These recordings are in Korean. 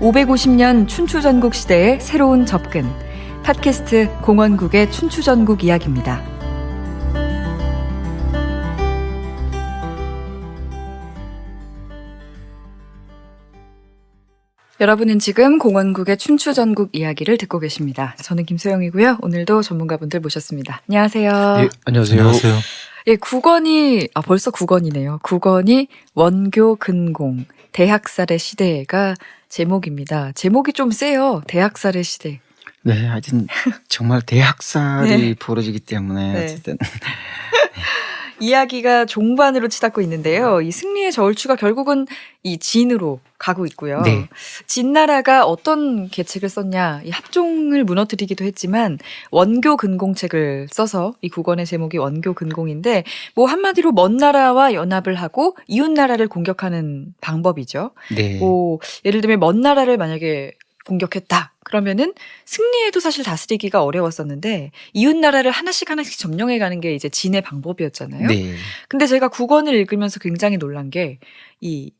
550년 춘추전국 시대의 새로운 접근. 팟캐스트 공원국의 춘추전국 이야기입니다. 여러분은 지금 공원국의 춘추전국 이야기를 듣고 계십니다. 저는 김소영이고요. 오늘도 전문가분들 모셨습니다. 안녕하세요. 예, 안녕하세요. 안녕하세요. 예, 국원이 벌써 국원이네요. 국원이 원교 근공 대학살의 시대가 제목입니다. 제목이 좀 세요. 대학살의 시대. 네, 하여튼 정말 대학살이 네. 벌어지기 때문에 네. 어쨌든 이야기가 종반으로 치닫고 있는데요. 이 승리의 저울추가 결국은 이 진으로 가고 있고요. 네. 진나라가 어떤 계책을 썼냐, 이 합종을 무너뜨리기도 했지만 원교 근공책을 써서 이 국원의 제목이 원교 근공인데 뭐 한마디로 먼 나라와 연합을 하고 이웃 나라를 공격하는 방법이죠. 네. 뭐 예를 들면 먼 나라를 만약에 공격했다. 그러면은 승리에도 사실 다스리기가 어려웠었는데 이웃 나라를 하나씩 점령해 가는 게 이제 진의 방법이었잖아요. 네. 근데 제가 국원을 읽으면서 굉장히 놀란 게 이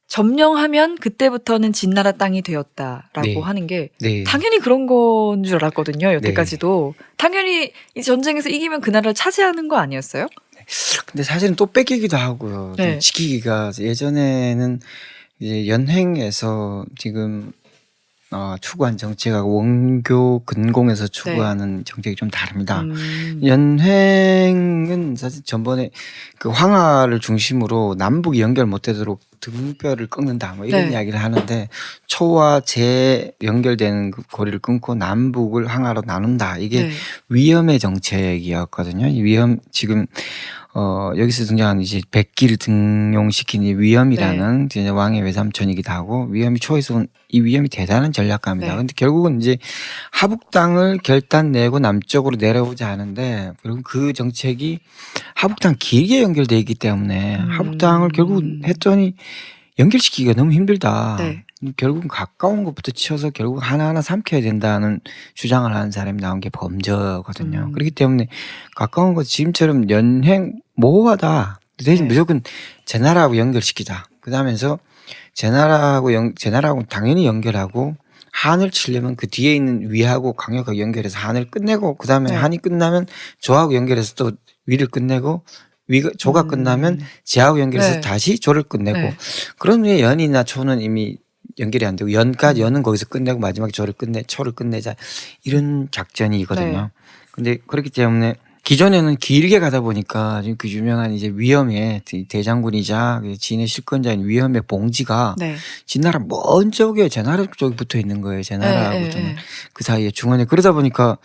점령하면 그때부터는 진나라 땅이 되었다라고 네. 하는 게 네. 당연히 그런 건 줄 알았거든요. 여태까지도. 당연히 이 전쟁에서 이기면 그 나라를 차지하는 거 아니었어요? 근데 사실은 또 뺏기기도 하고요. 좀 네. 지키기가 예전에는 이제 연횡에서 지금 추구한 정책하고 원교 근공에서 추구하는 정책이 좀 다릅니다. 연횡은 사실 전번에 그 황하를 중심으로 남북이 연결 못되도록 등뼈를 꺾는다 뭐 이런 네. 이야기를 하는데 초와 재 연결되는 그 고리를 끊고 남북을 황하로 나눈다. 이게 네. 위엄의 정책이었거든요. 이 위엄 지금 여기서 등장하는 이제 백기를 등용시킨 이 위엄이라는 이제 왕의 외삼촌이기도 하고 위엄이 초에서 온 이 위엄이 대단한 전략가입니다. 네. 근데 결국은 이제 하북 땅을 결단 내고 남쪽으로 내려오자 하는데 결국 그 정책이 하북 땅 길게 연결되어 있기 때문에 하북 땅을 결국 했더니 연결시키기가 너무 힘들다. 네. 결국은 가까운 것부터 치워서 결국 하나하나 삼켜야 된다는 주장을 하는 사람이 나온 게 범저거든요. 그렇기 때문에 가까운 것 지금처럼 연행 모호하다. 대신 네. 무조건 제 나라하고 연결시키자. 그다음에서 제 나라하고 당연히 연결하고 한을 치려면 그 뒤에 있는 위하고 강력하게 연결해서 한을 끝내고 그다음에 네. 한이 끝나면 조하고 연결해서 또 위를 끝내고 조가 끝나면 재하고 연결해서 네. 다시 조를 끝내고 네. 그러면 연이나 초는 이미 연결이 안 되고 연까지 연은 거기서 끝내고 마지막에 초를 끝내자 이런 작전이거든요. 근데 그렇기 때문에 기존에는 길게 가다 보니까 지금 그 유명한 이제 위엄의 대장군이자 진의 실권자인 위엄의 봉지가 네. 진나라 먼 쪽에 제 나라 쪽에 붙어 있는 거예요. 제 나라하고 네, 좀 네. 그 사이에 중원에 그러다 보니까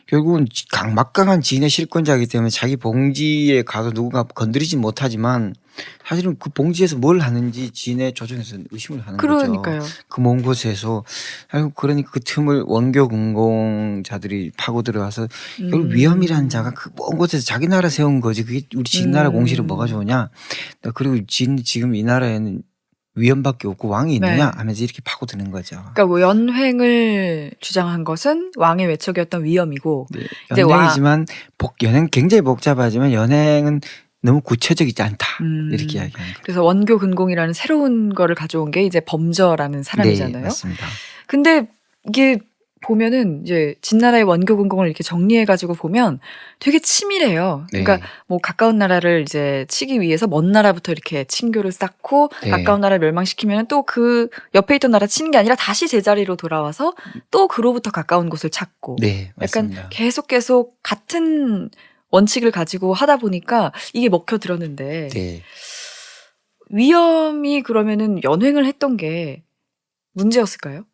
결국은 막강한 진의 실권자이기 때문에 자기 봉지에 가서 누군가 건드리진 못하지만 사실은 그 봉지에서 뭘 하는지 진의 조정에서 의심을 하는 그러니까요. 거죠. 그 먼 곳에서 그러니까 그 틈을 원교 근공자들이 파고 들어와서 결국 위엄이라는 자가 그 먼 곳에서 자기 나라 세운 거지. 그게 우리 진나라 공실은 뭐가 좋으냐. 그리고 지금 이 나라에는 위엄밖에 없고 왕이 있느냐 네. 하면서 이렇게 파고드는 거죠. 그러니까 뭐 연횡을 주장한 것은 왕의 외척이었던 위엄이고 네, 이제 연행이지만 연행 굉장히 복잡하지만 연행은 너무 구체적이지 않다. 이렇게 이야기하는 거죠. 그래서 원교 근공이라는 새로운 거를 가져온 게 이제 범저라는 사람이잖아요. 네, 맞습니다. 근데 이게 보면은 이제 진나라의 원교 근공을 이렇게 정리해 가지고 보면 되게 치밀해요. 그러니까 네. 뭐 가까운 나라를 이제 치기 위해서 먼 나라부터 이렇게 친교를 쌓고 네. 가까운 나라를 멸망시키면 또 그 옆에 있던 나라 치는 게 아니라 다시 제자리로 돌아와서 또 그로부터 가까운 곳을 찾고 네, 약간 맞습니다. 계속 같은 원칙을 가지고 하다 보니까 이게 먹혀 들었는데 네. 위엄이 그러면은 연횡을 했던 게 문제였을까요?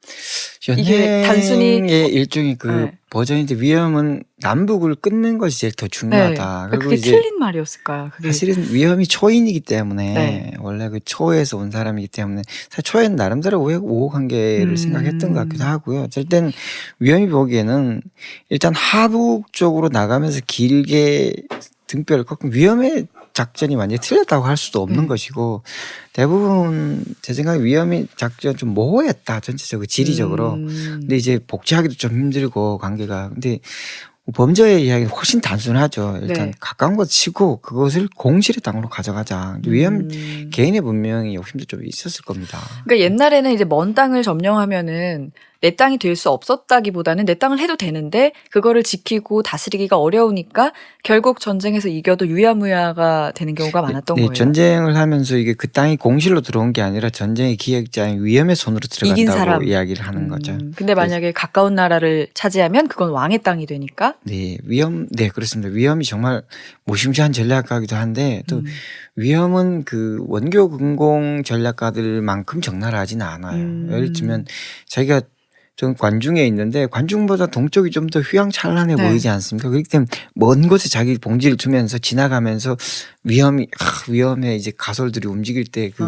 이게 단순히 연행의 일종의 그 네. 버전인데 위험은 남북을 끊는 것이 제일 더 중요하다. 네. 그리고 그게 이제 틀린 말이었을까요? 그게 사실은 위험이 초인이기 때문에 네. 원래 그 초에서 온 사람이기 때문에 사실 초에는 나름대로 우호관계를 생각했던 것 같기도 하고요. 어쨌든 위험이 보기에는 일단 하북 쪽으로 나가면서 길게 등뼈를 꺾은 위험의 작전이 완전히 틀렸다고 할 수도 없는 것이고 대부분 제 생각에 위험이 작전 좀 모호했다 전체적으로 지리적으로. 근데 이제 복제하기도 좀 힘들고 관계가 근데 범죄의 이야기는 훨씬 단순하죠. 일단 네. 가까운 것 치고 그것을 공실의 땅으로 가져가자. 위험 개인의 분명히 욕심도 좀 있었을 겁니다. 그러니까 옛날에는 이제 먼 땅을 점령하면은 내 땅이 될 수 없었다기보다는 내 땅을 해도 되는데 그거를 지키고 다스리기가 어려우니까 결국 전쟁에서 이겨도 유야무야가 되는 경우가 많았던 네, 거예요. 전쟁을 하면서 이게 그 땅이 공실로 들어온 게 아니라 전쟁의 기획자인 위험의 손으로 이긴 들어간다고 사람. 이야기를 하는 거죠. 근데 만약에 가까운 나라를 차지하면 그건 왕의 땅이 되니까. 네, 네, 그렇습니다. 위험이 정말 무시무시한 전략가기도 한데 또 음. 위험은 그 원교 근공 전략가들만큼 적나라하지는 않아요. 예를 들면 자기가 좀 관중에 있는데 관중보다 동쪽이 좀 더 휘황찬란해 네. 보이지 않습니까? 그렇기 때문에 먼 곳에 자기 봉지를 두면서 지나가면서 위험해 이제 가솔들이 움직일 때 그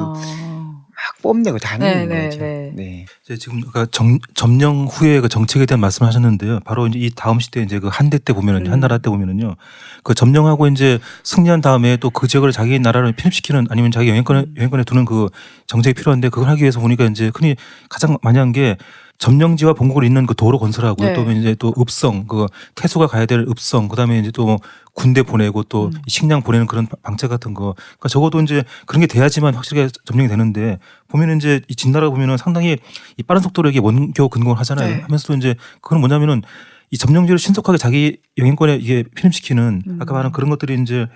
막 뽐내고 다니는 거죠. 네. 이제 지금 그 점령 후에 그 정책에 대한 말씀을 하셨는데요. 바로 이제 이 다음 시대 이제 그 한대 때 보면은 한나라 때 보면은요. 그 점령하고 이제 승리한 다음에 또 그 지역을 자기 나라를 편입시키는 아니면 자기 영향권에 두는 그 정책이 필요한데 그걸 하기 위해서 보니까 이제 흔히 가장 많이 한 게 점령지와 본국을 잇는 그 도로 건설하고요. 네. 또 이제 또 읍성, 그 태수가 가야 될 읍성, 그다음에 이제 또 군대 보내고 또 식량 보내는 그런 방책 같은 거. 그러니까 적어도 이제 그런 게 돼야지만 확실하게 점령이 되는데 보면은 이제 이 진나라 보면은 상당히 이 빠른 속도로 이게 원교 근공을 하잖아요. 네. 하면서도 이제 그건 뭐냐면은 이 점령지를 신속하게 자기 영향권에 이게 편입시키는 아까 말한 그런 것들이 이제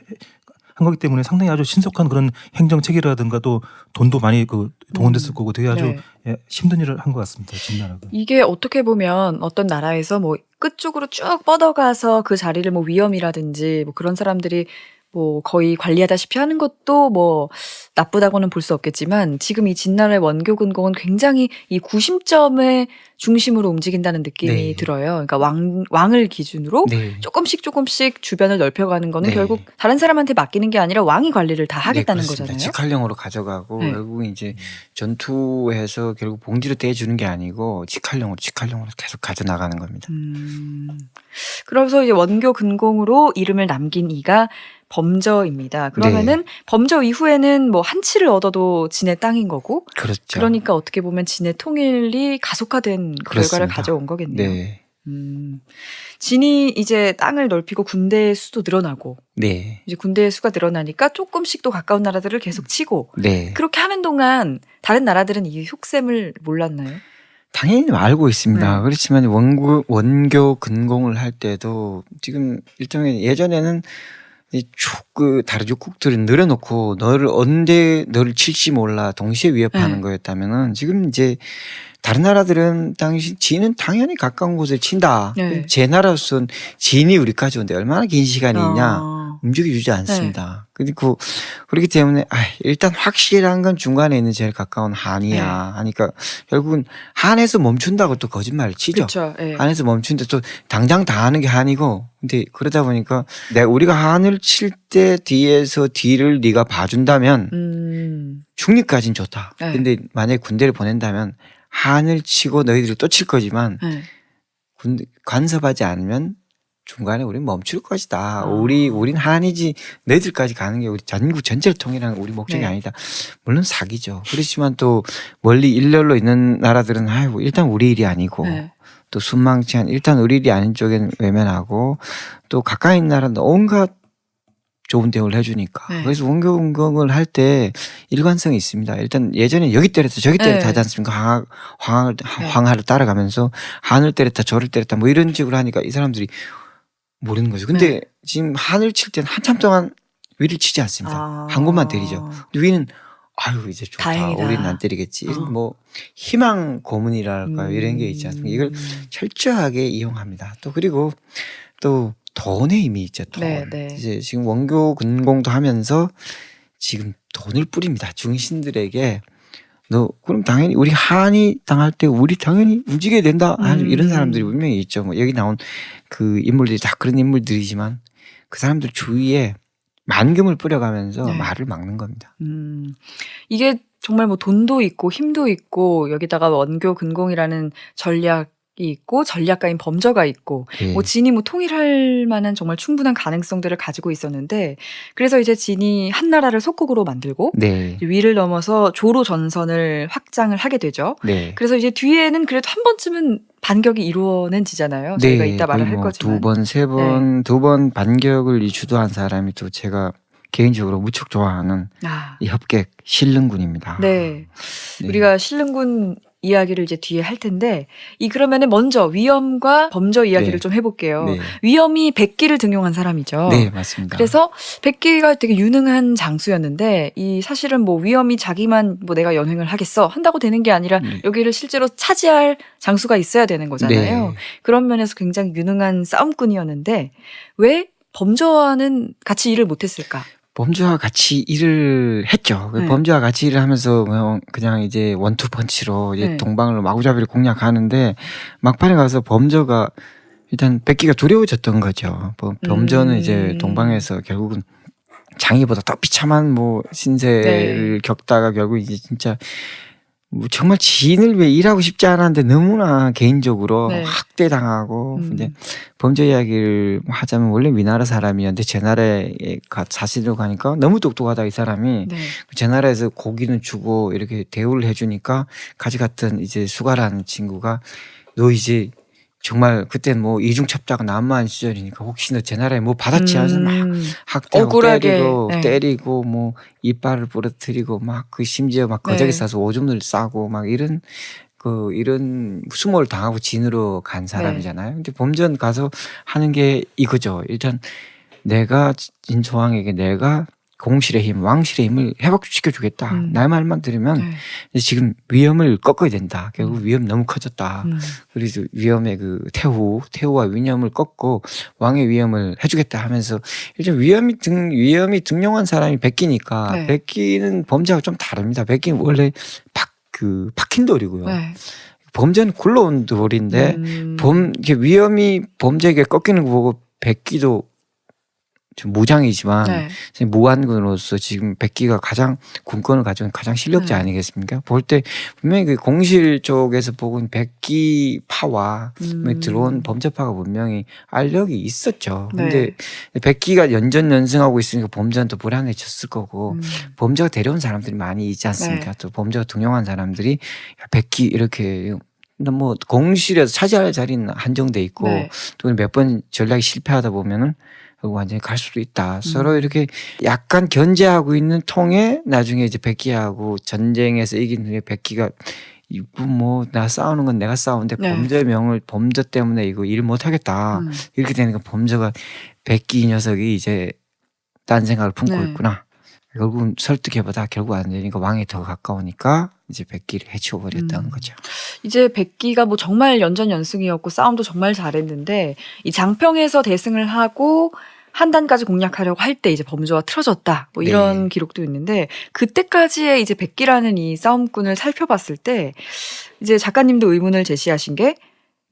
한 거기 때문에 상당히 아주 신속한 그런 행정 체계라든가 또 돈도 많이 그 동원됐을 거고 되게 아주 네. 예, 힘든 일을 한 것 같습니다. 진나라가. 이게 어떻게 보면 어떤 나라에서 뭐 끝쪽으로 쭉 뻗어가서 그 자리를 뭐 위험이라든지 뭐 그런 사람들이 뭐 거의 관리하다시피 하는 것도 뭐 나쁘다고는 볼 수 없겠지만 지금 이 진나라의 원교 근공은 굉장히 이 구심점의 중심으로 움직인다는 느낌이 네. 들어요. 그러니까 왕을 기준으로 네. 조금씩 주변을 넓혀가는 거는 네. 결국 다른 사람한테 맡기는 게 아니라 왕이 관리를 다 하겠다는 네, 그렇습니다. 거잖아요. 직할령으로 가져가고 네. 결국 이제 전투해서 결국 봉지로 떼주는 게 아니고 직할령으로 계속 가져나가는 겁니다. 그래서 이제 원교 근공으로 이름을 남긴 이가 범저입니다. 그러면은 범저 이후에는 뭐 한치를 얻어도 진의 땅인 거고, 그렇죠. 그러니까 어떻게 보면 진의 통일이 가속화된 결과를 그렇습니다. 가져온 거겠네요. 네. 진이 이제 땅을 넓히고 군대의 수도 늘어나고, 네. 이제 군대의 수가 늘어나니까 조금씩 또 가까운 나라들을 계속 치고, 네. 그렇게 하는 동안 다른 나라들은 이 흉셈을 몰랐나요? 당연히 알고 있습니다. 네. 그렇지만 원교 근공을 할 때도 지금 일종의 예전에는 그 다르족국들을 늘어놓고 너를 칠지 몰라 동시에 위협하는 네. 거였다면은 지금 이제 다른 나라들은 지는 당연히 가까운 곳에 친다. 네. 제 나라로서는 진이 우리까지 오는데 얼마나 긴 시간이 있냐. 움직여주지 않습니다. 그리고 그렇기 때문에 일단 확실한 건 중간에 있는 제일 가까운 한이야. 하니까 결국은 한에서 멈춘다고 또 거짓말을 치죠. 그렇죠. 네. 한에서 멈춘데 또 당장 다 하는 게 한이고. 근데 그러다 보니까 우리가 한을 칠 때 뒤에서 뒤를 네가 봐준다면 중립까지는 좋다. 네. 근데 만약에 군대를 보낸다면 한을 치고 너희들이 또 칠 거지만 네. 간섭하지 않으면 중간에 우린 멈출 것이다. 우린 한이지 너희들까지 가는 게 우리 전국 전체를 통일하는 우리 목적이 네. 아니다. 물론 사기죠. 그렇지만 또 멀리 일렬로 있는 나라들은 일단 우리 일이 아니고 네. 또 순망치한 일단 우리 일이 아닌 쪽에는 외면하고 또 가까이 있는 나라는 온갖 좋은 대우를 해주니까. 네. 그래서 원교 근공을 할 때 일관성이 있습니다. 일단 예전에 여기 때렸다 저기 때렸다 네. 하지 않습니까? 황하를 따라가면서 한을 때렸다 저를 때렸다 뭐 이런 식으로 하니까 이 사람들이 모르는 거죠. 근데 지금 한을 칠 때는 한참 동안 위를 치지 않습니다. 한 곳만 때리죠. 근데 위는 이제 좋다. 다행이다. 우리는 안 때리겠지. 이런 뭐 희망 고문이랄까요. 이런 게 있지 않습니까? 이걸 철저하게 이용합니다. 또 그리고 또 돈의 힘이 있죠. 돈. 네. 이제 지금 원교 근공도 하면서 지금 돈을 뿌립니다. 중신들에게 너 그럼 당연히 우리 한이 당할 때 우리 당연히 움직여야 된다. 이런 사람들이 분명히 있죠. 뭐 여기 나온 그 인물들이 다 그런 인물들이지만 그 사람들 주위에 만금을 뿌려가면서 말을 막는 겁니다. 이게 정말 뭐 돈도 있고 힘도 있고 여기다가 원교 근공이라는 전략이 있고 전략가인 범저가 있고 뭐 진이 뭐 통일할 만한 정말 충분한 가능성들을 가지고 있었는데 그래서 이제 진이 한 나라를 속국으로 만들고 위를 넘어서 조로 전선을 확장을 하게 되죠. 그래서 이제 뒤에는 그래도 한 번쯤은 반격이 이루어지잖아요. 저희가 이따 말을 할 거지만. 두 번, 세 번, 두 번 반격을 주도한 사람이 또 제가 개인적으로 무척 좋아하는 이 협객 신릉군입니다. 네. 우리가 신릉군 이야기를 이제 뒤에 할 텐데 그러면은 먼저 위엄과 범저 이야기를 좀 해볼게요. 네. 위엄이 백기를 등용한 사람이죠. 네, 맞습니다. 그래서 백기가 되게 유능한 장수였는데 사실은 뭐 위엄이 자기만 뭐 내가 연횡을 하겠어 한다고 되는 게 아니라 여기를 실제로 차지할 장수가 있어야 되는 거잖아요. 그런 면에서 굉장히 유능한 싸움꾼이었는데 왜 범저와는 같이 일을 못했을까? 범주와 같이 일을 했죠. 범주와 같이 일을 하면서 그냥 이제 원투 펀치로 이제 동방을 마구잡이를 공략하는데 막판에 가서 범저가 일단 백기가 두려워졌던 거죠. 범저는 이제 동방에서 결국은 장이보다 더 비참한 뭐 신세를 겪다가 결국 이제 진짜 뭐 정말 지인을 위해 일하고 싶지 않았는데 너무나 개인적으로 학대당하고 이제 범죄 이야기를 하자면 원래 위나라 사람이었는데 제 나라에 사시려고 가니까 너무 똑똑하다 이 사람이 제 나라에서 고기는 주고 이렇게 대우를 해주니까 가져갔던 이제 수가라는 친구가 너 이제 정말 그때 뭐 이중첩자가 난무한 시절이니까 혹시 너 제 나라에 뭐 받았지 하면서 막 학대하고 억울하게. 때리고 뭐 이빨을 부러뜨리고 막 심지어 막 거적에 싸서 오줌을 싸고 막 이런 수모를 당하고 진으로 간 사람이잖아요. 근데 범전 가서 하는 게 이거죠. 일단 내가 진조왕에게 내가 공실의 힘, 왕실의 힘을 회복시켜 주겠다. 나의 말만 들으면 지금 위엄을 꺾어야 된다. 결국 위엄 너무 커졌다. 그래서 위엄의 태후와 위념을 꺾고 왕의 위엄을 해주겠다 하면서 일단 위엄이 등용한 사람이 백기니까 백기는 범죄하고 좀 다릅니다. 백기는 원래 박힌 돌이고요. 범죄는 굴러온 돌인데 위엄이 범죄에게 꺾이는 거 보고 백기도 좀 무장이지만 무한군으로서 지금 백기가 가장 군권을 가져온 가장 실력자 아니겠습니까? 볼 때 분명히 공실 쪽에서 보고는 백기파와 들어온 범죄파가 분명히 알력이 있었죠. 근데 백기가 연전연승하고 있으니까 범죄는 또 불안해졌을 거고 범죄가 데려온 사람들이 많이 있지 않습니까? 또 범죄가 등용한 사람들이 백기 이렇게 뭐 공실에서 차지할 자리는 한정돼 있고 또 몇 번 전략이 실패하다 보면은 완전히 갈 수도 있다. 서로 이렇게 약간 견제하고 있는 통에 나중에 이제 백기하고 전쟁에서 이긴 후에 백기가 뭐 나 싸우는 건 내가 싸우는데 범죄 때문에 이거 일 못하겠다. 이렇게 되니까 범죄가 백기 녀석이 이제 딴 생각을 품고 있구나. 결국은 설득해보다 결국 안 되니까 왕에 더 가까우니까 이제 백기를 해치워버렸다는 거죠. 이제 백기가 뭐 정말 연전연승이었고 싸움도 정말 잘했는데 이 장평에서 대승을 하고 한단까지 공략하려고 할 때 이제 범주와 틀어졌다. 뭐 이런 기록도 있는데 그때까지의 이제 백기라는 이 싸움꾼을 살펴봤을 때 이제 작가님도 의문을 제시하신 게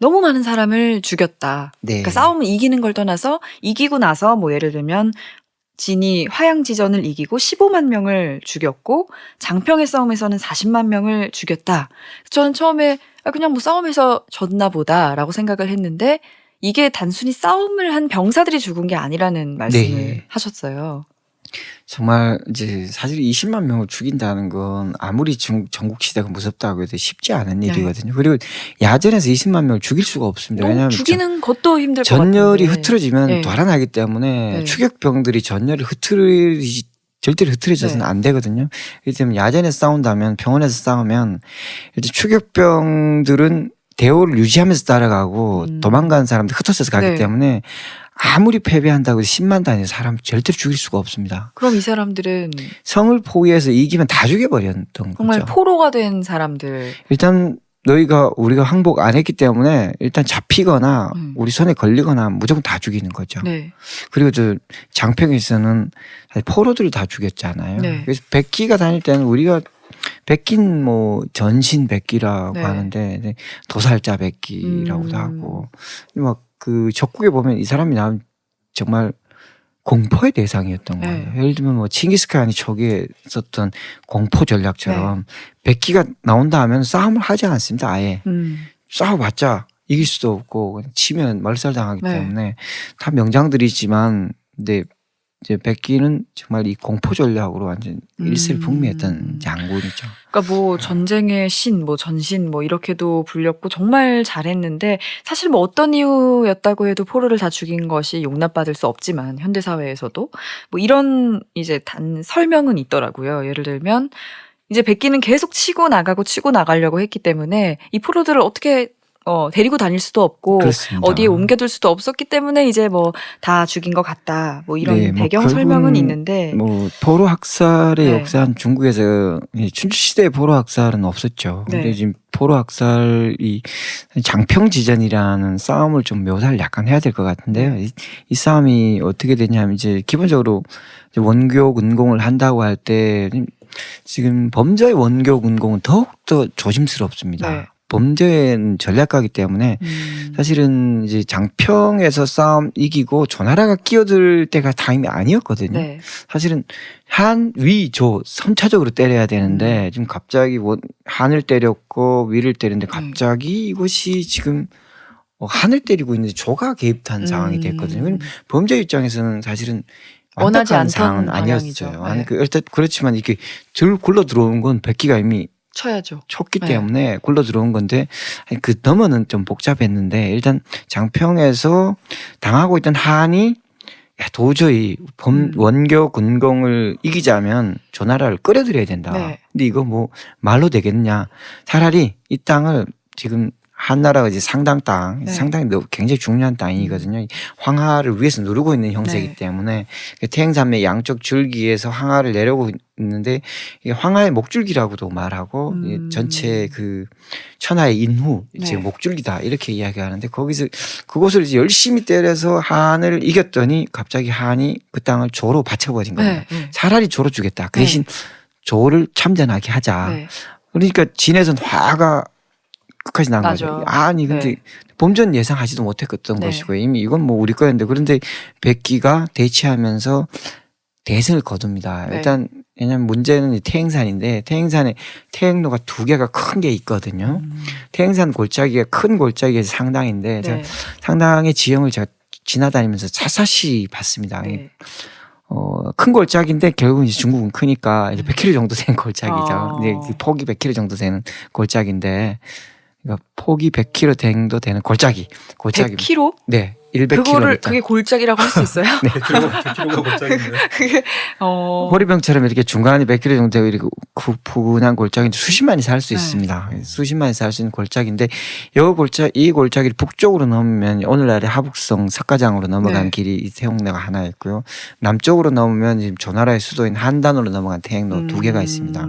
너무 많은 사람을 죽였다. 그러니까 싸움을 이기는 걸 떠나서 이기고 나서 뭐 예를 들면 진이 화양지전을 이기고 15만 명을 죽였고 장평의 싸움에서는 40만 명을 죽였다. 저는 처음에 그냥 뭐 싸움에서 졌나 보다라고 생각을 했는데 이게 단순히 싸움을 한 병사들이 죽은 게 아니라는 말씀을 하셨어요. 정말 이제 사실 20만 명을 죽인다는 건 아무리 전국 시대가 무섭다고 해도 쉽지 않은 일이거든요. 그리고 야전에서 20만 명을 죽일 수가 없습니다. 왜냐하면 죽이는 것도 힘들 것 같은데. 전열이 흐트러지면 달아나기 때문에 추격병들이 전열이 절대로 흐트러져서는 안 되거든요. 그렇기 때문에 야전에서 싸운다면 병원에서 싸우면 일단 추격병들은 대오를 유지하면서 따라가고 도망가는 사람들 흩어져서 가기 때문에 아무리 패배한다고 10만 단위의 사람 절대로 죽일 수가 없습니다. 그럼 이 사람들은 성을 포위해서 이기면 다 죽여버렸던 정말 거죠. 포로가 된 사람들. 일단 우리가 항복 안 했기 때문에 일단 잡히거나 우리 손에 걸리거나 무조건 다 죽이는 거죠. 그리고 장평에서는 포로들을 다 죽였잖아요. 그래서 백기가 다닐 때는 우리가 백기는 뭐 전신 백기라고 하는데 도살자 백기라고도 하고 막 적국에 보면 이 사람이 나오면 정말 공포의 대상이었던 거예요. 예를 들면 뭐 칭기스칸이 초기에 썼던 공포 전략처럼 백기가 나온다 하면 싸움을 하지 않습니다. 아예 싸워봤자 이길 수도 없고 치면 말살당하기 때문에 다 명장들이지만 근데 이제 백기는 정말 이 공포 전략으로 완전 일실풍미했던 장군이죠. 그러니까 뭐 전쟁의 신, 뭐 전신, 뭐 이렇게도 불렸고 정말 잘했는데 사실 뭐 어떤 이유였다고 해도 포로를 다 죽인 것이 용납받을 수 없지만 현대 사회에서도 뭐 이런 이제 단 설명은 있더라고요. 예를 들면 이제 백기는 계속 치고 나가고 치고 나가려고 했기 때문에 이 포로들을 어떻게 데리고 다닐 수도 없고 그렇습니다. 어디에 옮겨둘 수도 없었기 때문에 이제 뭐 다 죽인 것 같다. 뭐 이런 네, 뭐 배경 결국은 설명은 있는데 뭐 포로 학살의 네. 역사는 중국에서 춘추 시대에 포로 학살은 없었죠. 근데 네. 지금 포로 학살이 장평지전이라는 싸움을 좀 묘사를 약간 해야 될 것 같은데요. 이 싸움이 어떻게 되냐면 이제 기본적으로 이제 원교 군공을 한다고 할 때 지금 범저의 원교 군공은 더욱더 조심스럽습니다. 네. 범죄는 전략가기 때문에 사실은 이제 장평에서 싸움 이기고 조나라가 끼어들 때가 타임이 아니었거든요. 네. 사실은 한, 위, 조 3차적으로 때려야 되는데 지금 갑자기 한을 때렸고 위를 때렸는데 갑자기 이것이 지금 한을 때리고 있는데 조가 개입한 상황이 됐거든요. 그럼 범죄 입장에서는 사실은 원하지 완벽한 않던 상황은 방향이죠. 아니었어요. 네. 아니, 일단 그렇지만 이렇게 굴러 들어온 건 백기가 이미 쳐야죠. 쳤기 네. 때문에 굴러 들어온 건데 그 너머는 좀 복잡했는데 일단 장평에서 당하고 있던 한이 도저히 원교 군공을 이기자면 조나라를 끌어들여야 된다. 네. 근데 이거 뭐 말로 되겠냐. 차라리 이 땅을 지금 한나라가 이제 상당 땅, 네. 상당히 굉장히 중요한 땅이거든요. 황하를 위에서 누르고 있는 형세이기 네. 때문에 태행산맥 양쪽 줄기에서 황하를 내려오고 있는데 이게 황하의 목줄기라고도 말하고 전체 그 천하의 인후 제 네. 목줄기다 이렇게 이야기하는데 거기서 그곳을 이제 열심히 때려서 한을 이겼더니 갑자기 한이 그 땅을 조로 바쳐버린 겁니다. 네. 차라리 조로 주겠다. 그 대신 조를 참전하게 하자. 네. 그러니까 진에선 화가 끝까지 난 나죠. 거죠. 아니 근데 네. 범전 예상하지도 못했던 네. 것이고 이미 이건 뭐 우리 거였는데 그런데 백기가 대치하면서 대승을 거둡니다. 네. 일단 왜냐면 문제는 이 태행산인데 태행산에 태행로가 두 개가 큰 게 있거든요. 태행산 골짜기가 큰 골짜기에서 상당인데 제가 네. 상당의 지형을 제가 지나다니면서 사사시 봤습니다. 네. 큰 골짜기인데 결국은 이제 중국은 크니까 이제 100km 정도 되는 골짜기죠. 이제 그 폭이 100km 정도 되는 골짜기인데, 그러니까 폭이 100km 정도 되는 골짜기. 100km? 네, 100km. 그거를 그게 골짜기라고 할 수 있어요? 네. 100km가 골짜기인데. 그게 호리병처럼 이렇게 중간에 100km 정도 되고 이렇게 푸근한 골짜기인데 수십만이 살 수 네. 있습니다. 수십만이 살 수 있는 골짜기인데 이 골짜기를 북쪽으로 넘으면 오늘날의 하북성 석가장으로 넘어가는 네. 길이 이 태행로가 하나 있고요. 남쪽으로 넘으면 지금 조나라의 수도인 한단으로 넘어간 태행로 두 개가 있습니다.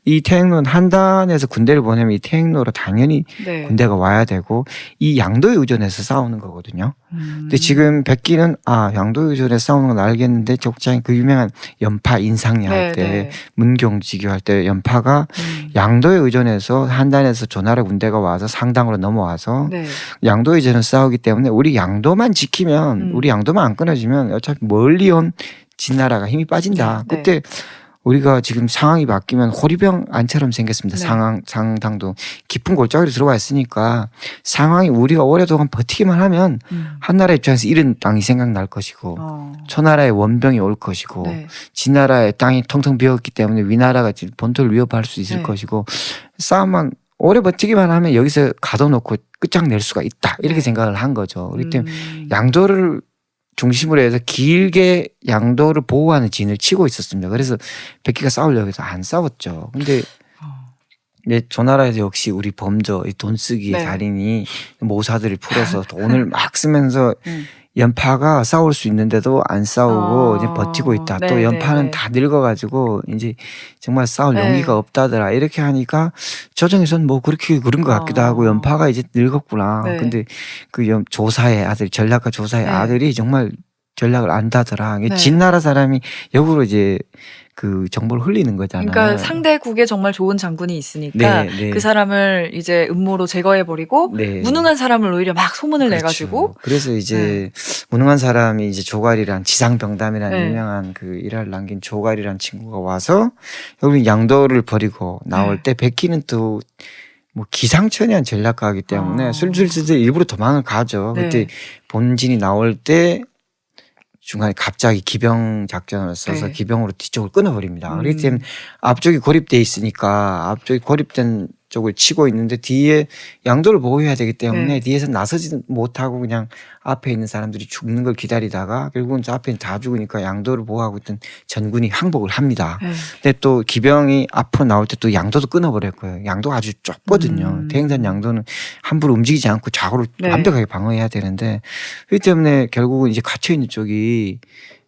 이 태행로는 한단에서 군대를 보내면 이 태행로로 당연히 네. 군대가 와야 되고 이 양도에 의존해서 싸우는 거거든요. 근데 지금 백기는 양도에 의존해서 싸우는 건 알겠는데 적장이 그 유명한 연파 인상리 할 때 네. 문경지교 할 때 연파가 양도에 의존해서 한단에서 조나라 군대가 와서 상당으로 넘어와서 네. 양도에 의존해서 싸우기 때문에 우리 양도만 지키면 우리 양도만 안 끊어지면 어차피 멀리 온 진나라가 힘이 빠진다. 네. 그때 우리가 지금 상황이 바뀌면 호리병 안처럼 생겼습니다. 네. 상당도 깊은 골짜기로 들어와 있으니까 상황이 우리가 오랫동안 버티기만 하면 한나라 입장에서 잃은 땅이 생각날 것이고 초나라의 원병이 올 것이고 네. 진나라의 땅이 텅텅 비었기 때문에 위나라가 본토를 위협할 수 있을 네. 것이고 싸움만 오래 버티기만 하면 여기서 가둬놓고 끝장낼 수가 있다 이렇게 네. 생각을 한 거죠. 그렇기 때문에 양도를 중심으로 해서 길게 양도를 보호하는 진을 치고 있었습니다. 그래서 백기가 싸우려고 해서 안 싸웠죠. 근데 조나라에서 역시 우리 범저 돈 쓰기의 네. 달인이 모사들을 풀어서 돈을 막 쓰면서 연파가 싸울 수 있는데도 안 싸우고 이제 버티고 있다. 또 네, 연파는 네. 다 늙어가지고 이제 정말 싸울 네. 용기가 없다더라. 이렇게 하니까 조정에서는 뭐 그렇게 그런 것 같기도 하고 연파가 이제 늙었구나. 네. 근데 그 조사의 아들, 전략가 조사의 네. 아들이 정말 전략을 안다더라. 네. 진나라 사람이 역으로 이제 그 정보를 흘리는 거잖아요. 그러니까 상대국에 정말 좋은 장군이 있으니까 네, 네. 그 사람을 이제 음모로 제거해버리고 네. 무능한 사람을 오히려 막 소문을 그렇죠. 내가지고 그래서 이제 무능한 사람이 이제 조갈이란 지상병담이란 네. 유명한 그 일화를 남긴 조갈이란 친구가 와서 여기 양도를 버리고 나올 때 백기는 또 뭐 기상천외한 전략가이기 때문에 술술술 일부러 도망을 가죠. 네. 그때 본진이 나올 때 중간에 갑자기 기병 작전을 써서 네. 기병으로 뒤쪽을 끊어버립니다. 그렇기 때문에 앞쪽이 고립돼 있으니까 앞쪽이 고립된 쪽을 치고 있는데 뒤에 양도를 보호해야 되기 때문에 네. 뒤에서 나서지 못하고 그냥 앞에 있는 사람들이 죽는 걸 기다리다가 결국은 저 앞에 다 죽으니까 양도를 보호하고 있던 전군이 항복을 합니다. 네. 근데 또 기병이 앞으로 나올 때 또 양도도 끊어버렸고요. 양도가 아주 좁거든요. 대행선 양도는 함부로 움직이지 않고 좌우로 네. 완벽하게 방어해야 되는데 그렇기 때문에 결국은 이제 갇혀있는 쪽이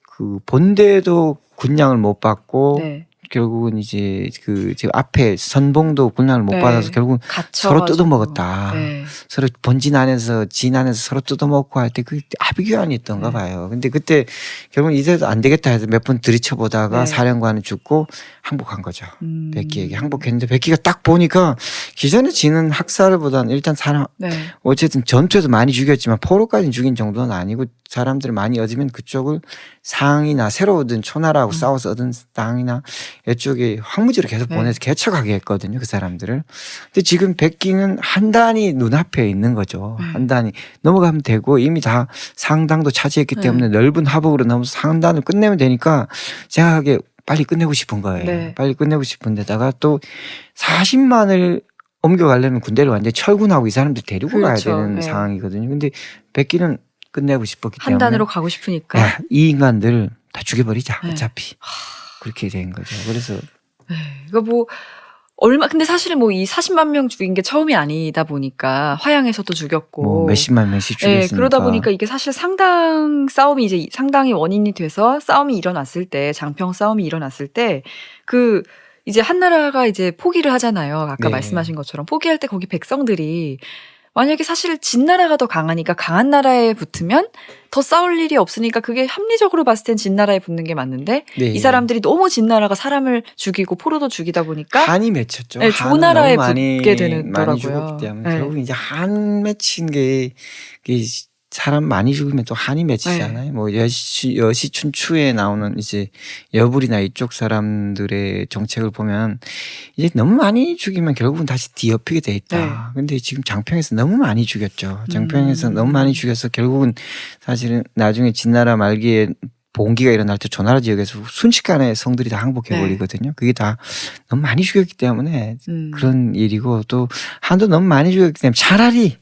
그 본대도 군량을 못 받고 네. 결국은 이제 그 지금 앞에 선봉도 군량을 못 네. 받아서 결국은 서로 갇혀가지고. 뜯어먹었다. 네. 서로 본진 안에서 진 안에서 서로 뜯어먹고 할 때 그 아비규환이 있던가 네. 봐요. 근데 그때 결국은 이래도 안 되겠다 해서 몇 번 들이쳐보다가 네. 사령관은 죽고 항복한 거죠. 음. 백기에게 항복했는데 백기가 딱 보니까 기존에 지는 학살보다는 일단 사람 네. 어쨌든 전투에서 많이 죽였지만 포로까지 죽인 정도는 아니고 사람들을 많이 얻으면 그쪽을 상이나 새로 얻은 초나라하고 싸워서 얻은 땅이나 이쪽에 황무지로 계속 네. 보내서 개척하게 했거든요. 그 사람들을. 근데 지금 백기는 한 단이 눈앞에 있는 거죠. 네. 한 단이 넘어가면 되고 이미 다 상당도 차지했기 네. 때문에 넓은 하복으로 넘어서 상단을 끝내면 되니까 제가 하기에 빨리 끝내고 싶은 거예요. 네. 빨리 끝내고 싶은 데다가 또 40만을 옮겨가려면 군대를 완전히 철군하고 이 사람들 데리고 그렇죠. 가야 되는 네. 상황이거든요. 근데 백기는 끝내고 싶었기 한 때문에 단으로 가고 싶으니까. 야, 이 인간들 다 죽여버리자. 네. 어차피. 그렇게 된 거죠. 그래서 네. 이거 뭐 근데 사실은 뭐 이 40만 명 죽인 게 처음이 아니다 보니까 화양에서도 죽였고 뭐 몇십만 명씩 네, 죽였으니까. 그러다 보니까 이게 사실 상당 싸움이 이제 상당히 원인이 돼서 싸움이 일어났을 때 장평 싸움이 일어났을 때 그 이제 한나라가 이제 포기를 하잖아요. 아까 네. 말씀하신 것처럼 포기할 때 거기 백성들이 만약에 사실 진나라가 더 강하니까 강한 나라에 붙으면 더 싸울 일이 없으니까 그게 합리적으로 봤을 땐 진나라에 붙는 게 맞는데 네. 이 사람들이 너무 진나라가 사람을 죽이고 포로도 죽이다 보니까 한이 맺혔죠. 네, 한은 조나라에 너무 붙게 되더라고요. 많이 죽었기 때문에 네. 결국 이제 한 맺힌 게 사람 많이 죽으면 또 한이 맺히잖아요. 뭐 여시춘추에 나오는 이제 여불이나 이쪽 사람들의 정책을 보면 이제 너무 많이 죽이면 결국은 다시 뒤엎이게 돼 있다. 근데 지금 장평에서 너무 많이 죽였죠. 장평에서 너무 많이 죽여서 결국은 사실은 나중에 진나라 말기에 봉기가 일어날 때 조나라 지역에서 순식간에 성들이 다 항복해 버리거든요. 그게 다 너무 많이 죽였기 때문에 그런 일이고 또 한도 너무 많이 죽였기 때문에 차라리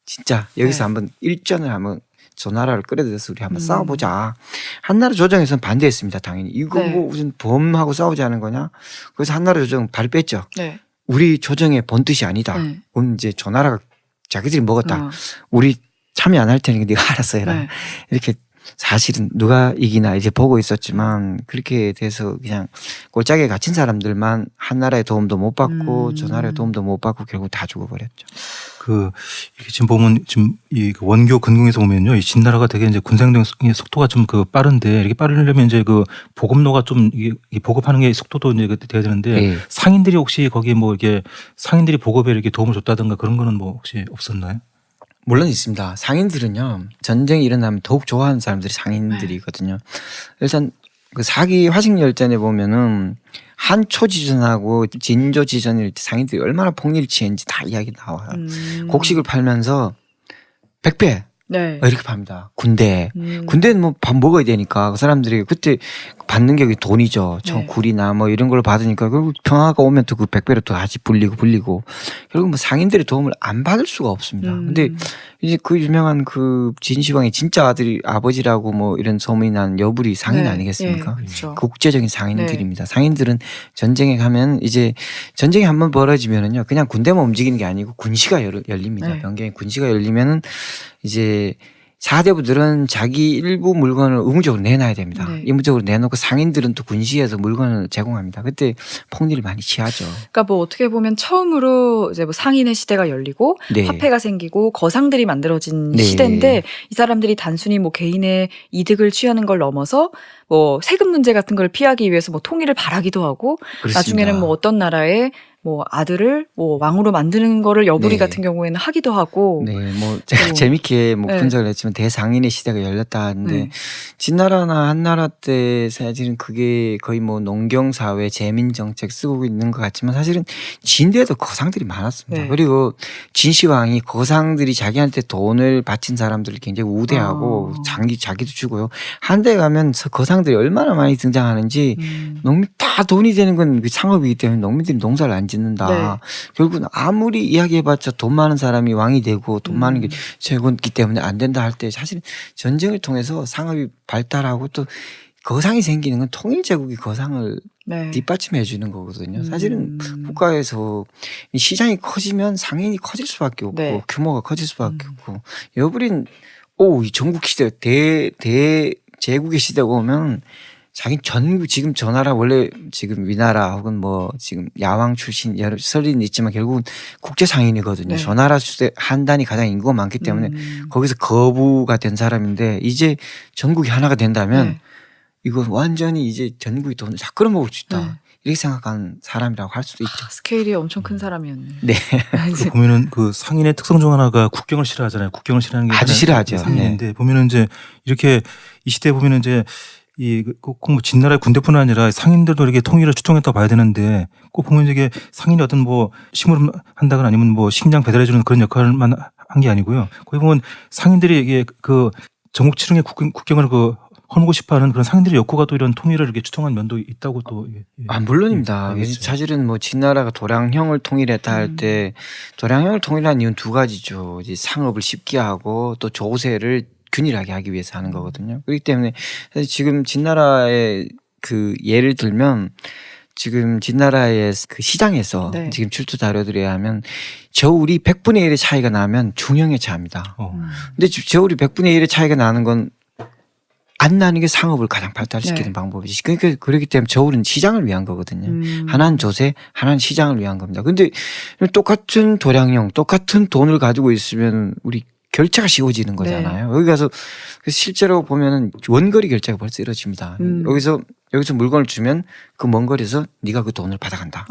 진짜 여기서 한번 일전을 한번 조나라를 끌어들여서 우리 한번 싸워보자. 한나라 조정에서는 반대했습니다. 당연히. 이거 네. 뭐 무슨 범하고 싸우자는 거냐. 그래서 한나라 조정 발 뺐죠. 네. 우리 조정의 본 뜻이 아니다. 네. 그럼 이제 조나라가 자기들이 먹었다. 어. 우리 참여 안 할 테니까 네가 알아서 해라. 네. 이렇게 사실은 누가 이기나 이제 보고 있었지만 그렇게 돼서 그냥 골짜기에 갇힌 사람들만 한나라의 도움도 못 받고 조나라의 도움도 못 받고 결국 다 죽어버렸죠. 이렇게 지금 보면 지금 이 원교 근궁에서 보면요, 이 진나라가 되게 이제 군사행동 속도가 좀 빠른데 이렇게 빠르려면 이제 그 보급로가 좀 이게 보급하는 게 속도도 이제 돼야 되는데 네. 상인들이 혹시 거기 뭐 이게 상인들이 보급에 이렇게 도움을 줬다든가 그런 거는 뭐 혹시 없었나요? 물론 있습니다. 상인들은요, 전쟁이 일어나면 더욱 좋아하는 사람들이 상인들이거든요. 일단 그 사기 화식열전에 보면은 한초지전하고 진조지전일 때 상인들이 얼마나 폭일치했는지 다 이야기 나와요. 곡식을 팔면서 100배 네. 이렇게 팝니다. 군대에. 군대는 뭐 밥 먹어야 되니까 그 사람들이 그때 받는 게 돈이죠. 네. 굴이나 뭐 이런 걸 받으니까 결국 평화가 오면 또 그 100배로 또 다시 불리고 결국 뭐 상인들의 도움을 안 받을 수가 없습니다. 근데 이제 그 유명한 그 진시황의 진짜 아버지라고 뭐 이런 소문이 난 여불이 상인 네. 아니겠습니까? 네, 그렇죠. 국제적인 상인들입니다. 상인들은 전쟁에 가면 이제 전쟁이 한번 벌어지면은요, 그냥 군대만 움직이는 게 아니고 군시가 열립니다. 네. 변경에 군시가 열리면은 이제 사대부들은 자기 일부 물건을 의무적으로 내놔야 됩니다. 네. 의무적으로 내놓고 상인들은 또 군시에서 물건을 제공합니다. 그때 폭리를 많이 취하죠. 그러니까 뭐 어떻게 보면 처음으로 이제 뭐 상인의 시대가 열리고 네. 화폐가 생기고 거상들이 만들어진 네. 시대인데 이 사람들이 단순히 뭐 개인의 이득을 취하는 걸 넘어서 뭐 세금 문제 같은 걸 피하기 위해서 뭐 통일을 바라기도 하고 그렇습니다. 나중에는 뭐 어떤 나라에 뭐 아들을 뭐 왕으로 만드는 거를 여부리 네. 같은 경우에는 하기도 하고. 네, 뭐 제가 재밌게 뭐 네. 분석을 했지만 대상인의 시대가 열렸다 하는데 진나라나 한나라 때 사실은 그게 거의 뭐 농경 사회 재민 정책 쓰고 있는 것 같지만 사실은 진대에도 거상들이 많았습니다. 네. 그리고 진시황이 거상들이 자기한테 돈을 바친 사람들을 굉장히 우대하고 자기도 주고요. 한데 가면 거상들이 얼마나 많이 등장하는지 농민 다 돈이 되는 건 그 상업이기 때문에 농민들이 농사를 안 짓는다. 네. 결국은 아무리 이야기해봤자 돈 많은 사람이 왕이 되고 돈 많은 게 최고이기 때문에 안 된다 할 때 사실은 전쟁을 통해서 상업이 발달하고 또 거상이 생기는 건 통일 제국이 거상을 네. 뒷받침해 주는 거거든요. 사실은 국가에서 이 시장이 커지면 상인이 커질 수밖에 없고 네. 규모가 커질 수밖에 없고 여부린 이 전국 시대 제국의 시대가 오면 자기 전국 지금 저 나라 원래 지금 위나라 혹은 뭐 지금 야왕 출신 여러 설리는 있지만 결국은 국제 상인이거든요. 네. 저 나라 시대 한단이 가장 인구가 많기 때문에 거기서 거부가 된 사람인데 이제 전국이 하나가 된다면 네. 이거 완전히 이제 전국이 돈을 다 끌어먹을 수 있다. 네. 이렇게 생각하는 사람이라고 할 수도 있죠. 스케일이 엄청 큰 사람이었네. 네. 이제 보면은 그 상인의 특성 중 하나가 국경을 싫어하잖아요. 국경을 싫어하는 게 아주 하나는 싫어하죠. 상인인데 보면은 이제 이렇게 이 시대에 보면은 이제 꼭 뭐 진나라의 군대뿐 아니라 상인들도 이렇게 통일을 추종했다고 봐야 되는데 꼭 보면 이게 상인이 어떤 뭐 심부름 한다거나 아니면 뭐 식량 배달해주는 그런 역할만 한 게 아니고요. 거기 보면 상인들이 이게 그 전국 칠흥의 국경을 그 허물고 싶어하는 그런 상인들의 욕구가 또 이런 통일을 이렇게 추통한 면도 있다고 또. 물론입니다. 알겠죠. 사실은 뭐 진나라가 도량형을 통일했다 할 때 도량형을 통일한 이유는 두 가지죠. 이제 상업을 쉽게 하고 또 조세를 균일하게 하기 위해서 하는 거거든요. 그렇기 때문에 사실 지금 진나라의 그 예를 들면 지금 진나라의 그 시장에서 네. 지금 출토 자료들에 하면 저울이 100분의 1의 차이가 나면 중형의 차입니다. 근데 저울이 100분의 1의 차이가 나는 건 안 나는 게 상업을 가장 발달시키는 네. 방법이지. 그러니까 그렇기 때문에 저울은 시장을 위한 거거든요. 하나는 조세, 하나는 시장을 위한 겁니다. 근데 똑같은 도량형, 똑같은 돈을 가지고 있으면 우리 결제가 쉬워지는 거잖아요. 여기 가서 실제로 보면은 원거리 결제가 벌써 이루어집니다. 여기서 물건을 주면 그 먼 거리에서 네가 그 돈을 받아간다.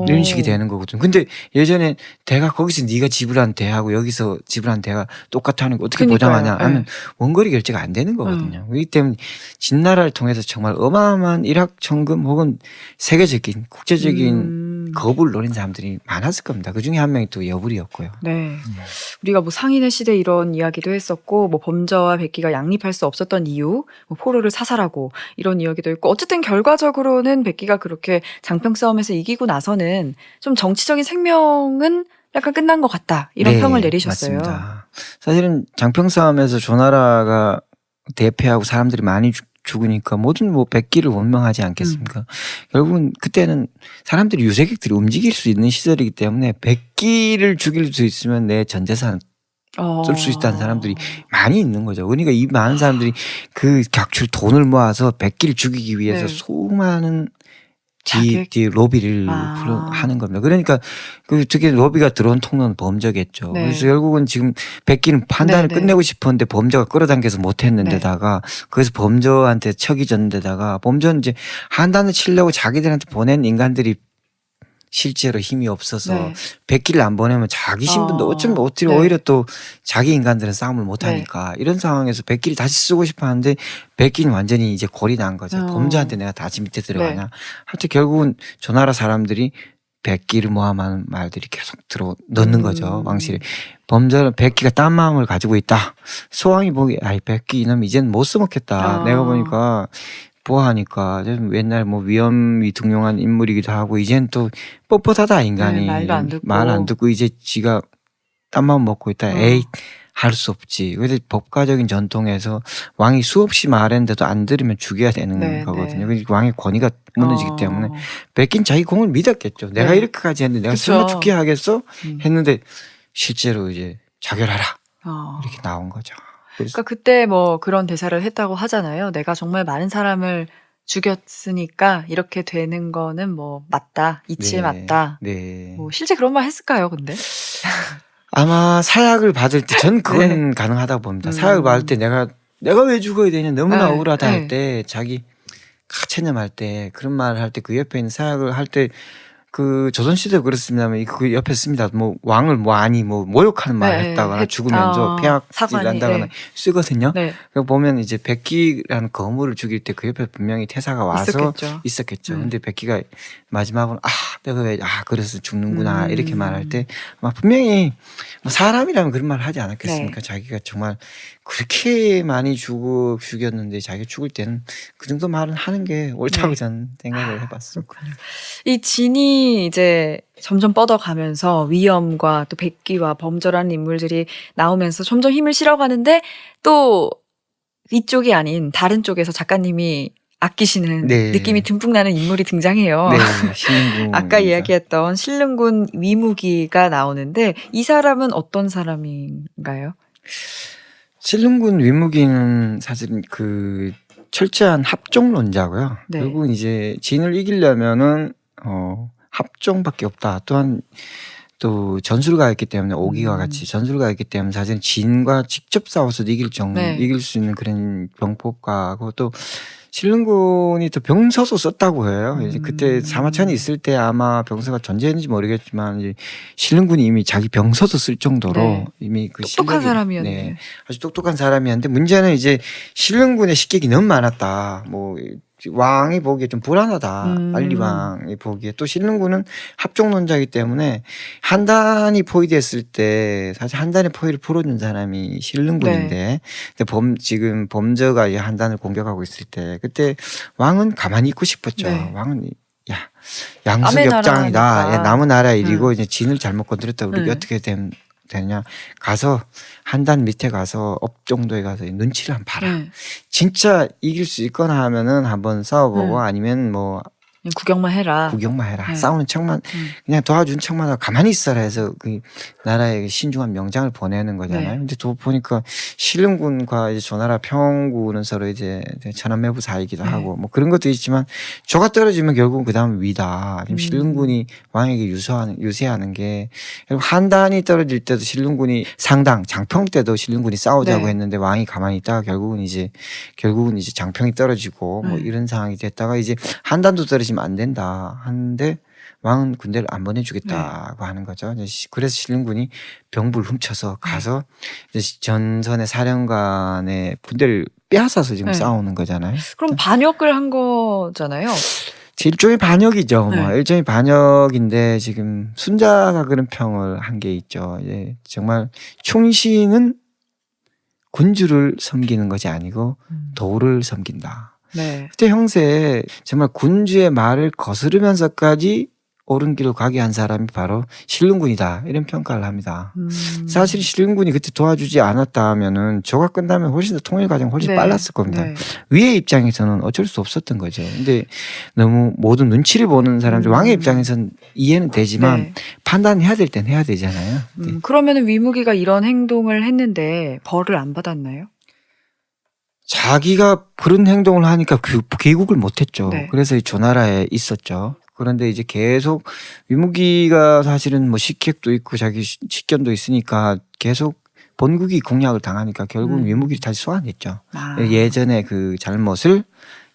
이런 식이 되는 거거든요. 근데 예전에 대가 거기서 네가 지불한 대하고 여기서 지불한 대가 똑같다는 거 어떻게 그러니까요. 보장하냐 하면 원거리 결제가 안 되는 거거든요. 그렇기 때문에 진나라를 통해서 정말 어마어마한 일확천금 혹은 세계적인 국제적인 거부를 노린 사람들이 많았을 겁니다. 그중에 한 명이 또 여부리였고요. 네. 우리가 뭐 상인의 시대 이런 이야기도 했었고 뭐 범저와 백기가 양립할 수 없었던 이유, 뭐 포로를 사살하고 이런 이야기도 있고 어쨌든 결과적으로는 백기가 그렇게 장평 싸움에서 이기고 나서는 좀 정치적인 생명은 약간 끝난 것 같다 이런 네, 평을 내리셨어요. 맞습니다. 사실은 장평 싸움에서 조나라가 대패하고 사람들이 많이 죽으니까 모든 뭐 백기를 원망하지 않겠습니까? 결국은 그때는 사람들이 유색객들이 움직일 수 있는 시절이기 때문에 백기를 죽일 수 있으면 내 전 재산 쓸 수 있다는 사람들이 많이 있는 거죠. 그러니까 이 많은 사람들이 그 객출 돈을 모아서 백기를 죽이기 위해서 네. 수많은 자객? 로비를 하는 겁니다. 그러니까 그 특히 로비가 들어온 통로는 범죄겠죠. 네. 그래서 결국은 지금 백기는 판단을 네, 네. 끝내고 싶었는데 범죄가 끌어당겨서 못했는데다가 그래서 범죄한테 척이 졌는데다가 범죄는 이제 한단을 치려고 자기들한테 보낸 인간들이 실제로 힘이 없어서 네. 백기를 안 보내면 자기 신분도 어쩌면 어떻게 네. 오히려 또 자기 인간들은 싸움을 못 하니까 이런 상황에서 백기를 다시 쓰고 싶어 하는데 백기는 완전히 이제 골이 난 거죠. 범죄한테 내가 다시 밑에 들어가냐. 네. 하여튼 결국은 저 나라 사람들이 백기를 모함하는 말들이 계속 넣는 거죠. 왕실에. 범죄는 백기가 딴 마음을 가지고 있다. 소왕이 보기 백기 이놈 이제는 못 써먹겠다. 내가 보니까 보아하니까 옛날 뭐 위험이 등용한 인물이기도 하고 이젠 또 뻣뻣하다 인간이. 말도 안 듣고. 말 안 듣고 이제 지가 딴 마음 먹고 있다. 에이 할 수 없지. 그래서 법가적인 전통에서 왕이 수없이 말했는데도 안 들으면 죽여야 되는 네, 거거든요. 네. 그래서 왕의 권위가 무너지기 때문에 백기는 자기 공을 믿었겠죠. 내가 네. 이렇게까지 했는데 내가 그쵸. 설마 죽게 하겠어? 했는데 실제로 이제 자결하라 이렇게 나온 거죠. 그러니까 그때 뭐 그런 대사를 했다고 하잖아요. 내가 정말 많은 사람을 죽였으니까 이렇게 되는 거는 뭐 맞다. 이치에 맞다. 네. 뭐 실제 그런 말 했을까요, 근데? 아마 사약을 받을 때 전 그건 가능하다고 봅니다. 사약을 받을 때 내가 왜 죽어야 되냐 너무나 네, 억울하다 네. 할 때 자기 체념할 때 그런 말을 할 때 그 옆에 있는 사약을 할 때 그 조선시대도 그렇습니다만 그 옆에 씁니다. 뭐 왕을 뭐 아니 뭐 모욕하는 말을 네, 했다거나 죽으면 저 폐악질 사관이, 난다거나 네. 쓰거든요. 네. 그 보면 이제 백기라는 거물을 죽일 때 그 옆에 분명히 태사가 와서 있었겠죠. 근데 백기가 마지막으로 내가 왜 그래서 죽는구나 이렇게 말할 때 아마 분명히 뭐 사람이라면 그런 말을 하지 않았겠습니까? 네. 자기가 정말 그렇게 많이 죽였는데 자기가 죽을 때는 그 정도 말은 하는 게 옳다고 네. 저는 생각을 해봤습니다. 이 진이 이제 점점 뻗어가면서 위엄과 또 백기와 범저라는 인물들이 나오면서 점점 힘을 실어가는데 또 이쪽이 아닌 다른 쪽에서 작가님이 아끼시는 네. 느낌이 듬뿍 나는 인물이 등장해요. 네, 신흥군. 아까 이야기했던 신릉군 위무기가 나오는데 이 사람은 어떤 사람인가요? 신릉군 위무기는 사실 그 철저한 합종론자고요. 네. 결국 이제 진을 이기려면은 합종밖에 없다. 또한 또 전술가 있기 때문에 오기와 같이 전술가 있기 때문에 사실은 진과 직접 싸워서 네. 이길 수 있는 그런 병법가하고 또 신릉군이 또 병서도 썼다고 해요. 이제 그때 사마천이 있을 때 아마 병서가 존재했는지 모르겠지만 이제 신릉군이 이미 자기 병서도 쓸 정도로 네. 이미 그 똑똑한 실력이- 사람이었네. 네, 아주 똑똑한 사람이었는데 문제는 이제 신릉군의 식객이 너무 많았다. 뭐 왕이 보기에 좀 불안하다. 알리왕이 보기에 또 신릉군은 합종론자이기 때문에 한단이 포위됐을 때 사실 한단의 포위를 풀어준 사람이 신릉군인데 근데 지금 범저가 이 한단을 공격하고 있을 때 그때 왕은 가만히 있고 싶었죠. 네. 왕은 남의 양수격장이다. 나라니까. 남의 나라 일이고 이제 진을 잘못 건드렸다. 우리가 어떻게 되냐. 가서 한단 밑에 가서 업정도에 가서 눈치를 한번 봐라. 네. 진짜 이길 수 있거나 하면은 한번 싸워보고 아니면 뭐 그냥 구경만 해라. 구경만 해라. 네. 싸우는 척만 그냥 도와준 척만 하고 가만히 있어라 해서 그 나라에 신중한 명장을 보내는 거잖아요. 네. 근데 또 보니까 신릉군과 이제 조나라 평군은 서로 이제 천안매부 사이기도 네. 하고 뭐 그런 것도 있지만 조가 떨어지면 결국은 그 다음 위다. 지금 신릉군이 왕에게 유세하는 게 결국 한단이 떨어질 때도 신릉군이 상당 장평 때도 신릉군이 싸우자고 네. 했는데 왕이 가만히 있다가 결국은 이제 장평이 떨어지고 뭐 이런 상황이 됐다가 이제 한단도 떨어지면 안 된다 하는데 왕은 군대를 안 보내주겠다고 하는 거죠. 그래서 신릉군이 병부를 훔쳐서 가서 이제 전선의 사령관의 군대를 빼앗아서 지금 네. 싸우는 거잖아요. 그럼 반역을 한 거잖아요. 일종의 반역이죠. 뭐 네. 일종의 반역인데 지금 순자가 그런 평을 한 게 있죠. 예, 정말 충신은 군주를 섬기는 것이 아니고 도를 섬긴다. 네. 그때 형세 정말 군주의 말을 거스르면서까지 옳은 길로 가게 한 사람이 바로 신릉군이다. 이런 평가를 합니다. 사실 신릉군이 그때 도와주지 않았다 하면은 저가 끝나면 훨씬 더 통일 과정이 훨씬 네. 빨랐을 겁니다. 네. 위의 입장에서는 어쩔 수 없었던 거죠. 근데 너무 모든 눈치를 보는 사람들 왕의 입장에서는 이해는 되지만 네. 판단해야 될 땐 해야 되잖아요. 네. 그러면은 위무기가 이런 행동을 했는데 벌을 안 받았나요? 자기가 그런 행동을 하니까 귀국을 못했죠. 네. 그래서 이 조나라에 있었죠. 그런데 이제 계속 위무기가 사실은 뭐 식객도 있고 자기 식견도 있으니까 계속 본국이 공략을 당하니까 결국 위무기를 다시 소환했죠. 예전에 그 잘못을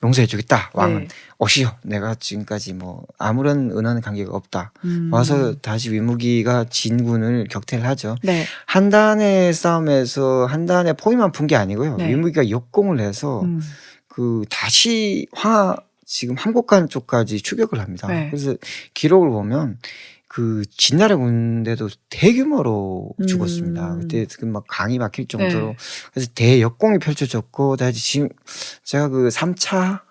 용서해주겠다. 왕은 네. 오시오. 내가 지금까지 뭐 아무런 은한 관계가 없다. 와서 다시 위무기가 진군을 격퇴를 하죠. 네. 한단의 싸움에서 한단의 포위만 푼 게 아니고요. 네. 위무기가 역공을 해서 그 다시 지금 함곡간 쪽까지 추격을 합니다. 네. 그래서 기록을 보면 그 진나라 군대도 대규모로 죽었습니다. 그때 막 강이 막힐 정도로 네. 그래서 대역공이 펼쳐졌고 다시 지금 제가 그 3차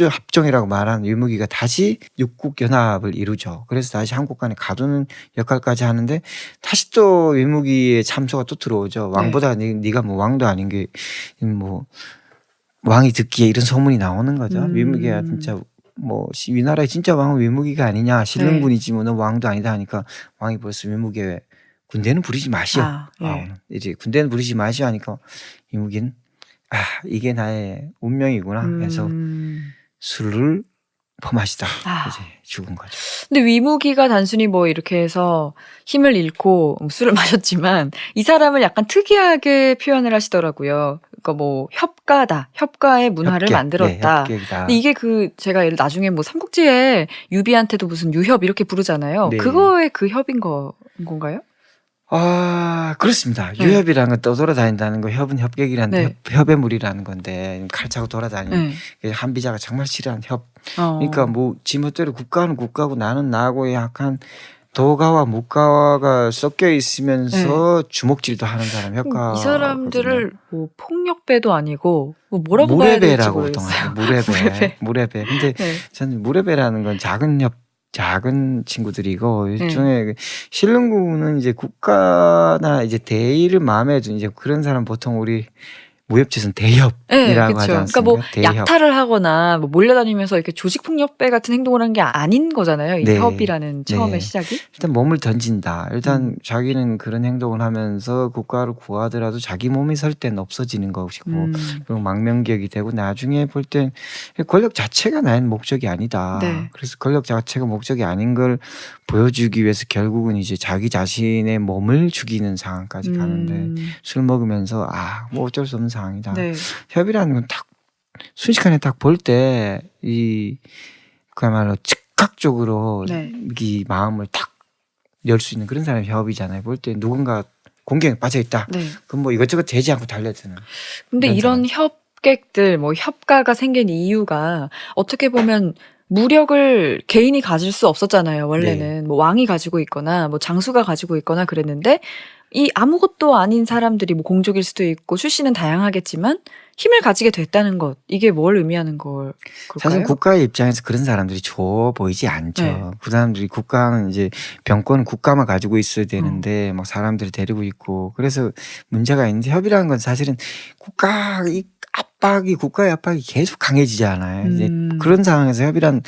합종이라고 말한 위무기가 다시 육국 연합을 이루죠. 그래서 다시 한국간에 가두는 역할까지 하는데 다시 또 위무기의 참소가 또 들어오죠. 왕보다 네가 뭐 왕도 아닌 게 뭐 왕이 듣기에 이런 소문이 나오는 거죠. 위무기가 진짜 뭐 위나라의 진짜 왕은 위무기가 아니냐. 신릉군이지 뭐 너 왕도 아니다 하니까 왕이 벌써 위무기에 군대는 부리지 마시오. 이제 군대는 부리지 마시오 하니까 위무기는 이게 나의 운명이구나 해서 술을 범하시다 아. 이제 죽은 거죠. 근데 위무기가 단순히 뭐 이렇게 해서 힘을 잃고 술을 마셨지만 이 사람을 약간 특이하게 표현을 하시더라고요. 그러니까 뭐 협가다, 협가의 문화를 협객, 만들었다. 네, 협객이다. 근데 이게 그 제가 예를 나중에 뭐 삼국지에 유비한테도 무슨 유협 이렇게 부르잖아요. 네. 그거의 그 협인 건가요? 아 그렇습니다. 네. 유협이라는 건 떠돌아다닌다는 거, 협은 협객이라는 네. 협의 무리라는 건데 칼 차고 돌아다니는 네. 한비자가 정말 싫어하는 협. 어. 그러니까 뭐 지멋대로 국가는 국가고 나는 나고 약간 도가와 무가가 섞여 있으면서 주먹질도 하는 사람 협가. 이 사람들을 뭐 폭력배도 아니고 뭐 뭐라고 봐야 될지 무례배라고 보통 모르겠어요. 하죠. 무례배. 무례배. 근데 네. 저는 무례배라는 건 작은 친구들이고 네. 일종의 신릉구는 이제 국가나 이제 대의를 마음에 둔 이제 그런 사람 보통 우리 무협지에서는 대협이라고 네, 하지 그렇죠. 않습니까? 그러니까 뭐 대협. 약탈을 하거나 뭐 몰려다니면서 이렇게 조직폭력배 같은 행동을 한 게 아닌 거잖아요. 이 네. 협이라는 처음에 네. 시작이. 일단 몸을 던진다. 일단 자기는 그런 행동을 하면서 국가를 구하더라도 자기 몸이 설 때는 없어지는 것이고 그리고 망명기억이 되고 나중에 볼 때 권력 자체가 나의 목적이 아니다. 네. 그래서 권력 자체가 목적이 아닌 걸 보여주기 위해서 결국은 이제 자기 자신의 몸을 죽이는 상황까지 가는데 술 먹으면서 뭐 어쩔 수 없는 상황이다. 네. 협이라는 건 딱 순식간에 딱 볼 때 이 그야말로 즉각적으로 네. 이 마음을 딱 열 수 있는 그런 사람이 협이잖아요. 볼 때 누군가 공경에 빠져 있다. 네. 그럼 뭐 이것저것 재지 않고 달려드는. 근데 이런 이런 협객들, 뭐 협가가 생긴 이유가 어떻게 보면 무력을 개인이 가질 수 없었잖아요. 원래는 뭐 왕이 가지고 있거나 뭐 장수가 가지고 있거나 그랬는데 이 아무것도 아닌 사람들이 뭐 공족일 수도 있고 출신은 다양하겠지만 힘을 가지게 됐다는 것 이게 뭘 의미하는 걸까요? 사실 국가의 입장에서 그런 사람들이 좋아 보이지 않죠. 네. 그 사람들이 국가는 이제 병권은 국가만 가지고 있어야 되는데 막 사람들을 데리고 있고 그래서 문제가 있는데 협이라는 건 사실은 국가의 압박이 계속 강해지잖아요. 이제 그런 상황에서 협이란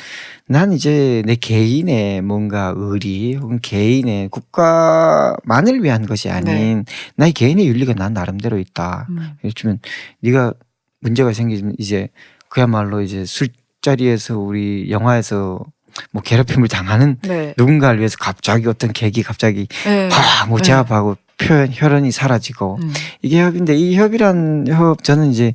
난 이제 내 개인의 뭔가 의리 혹은 개인의 국가만을 위한 것이 아닌 나의 개인의 윤리가 난 나름대로 있다. 예를 들면 네가 문제가 생기면 이제 그야말로 이제 술자리에서 우리 영화에서 뭐 괴롭힘을 당하는 네. 누군가를 위해서 갑자기 어떤 계기 갑자기 네. 뭐 제압하고 혈연이 사라지고 이게 협인데 이 협이란 협 저는 이제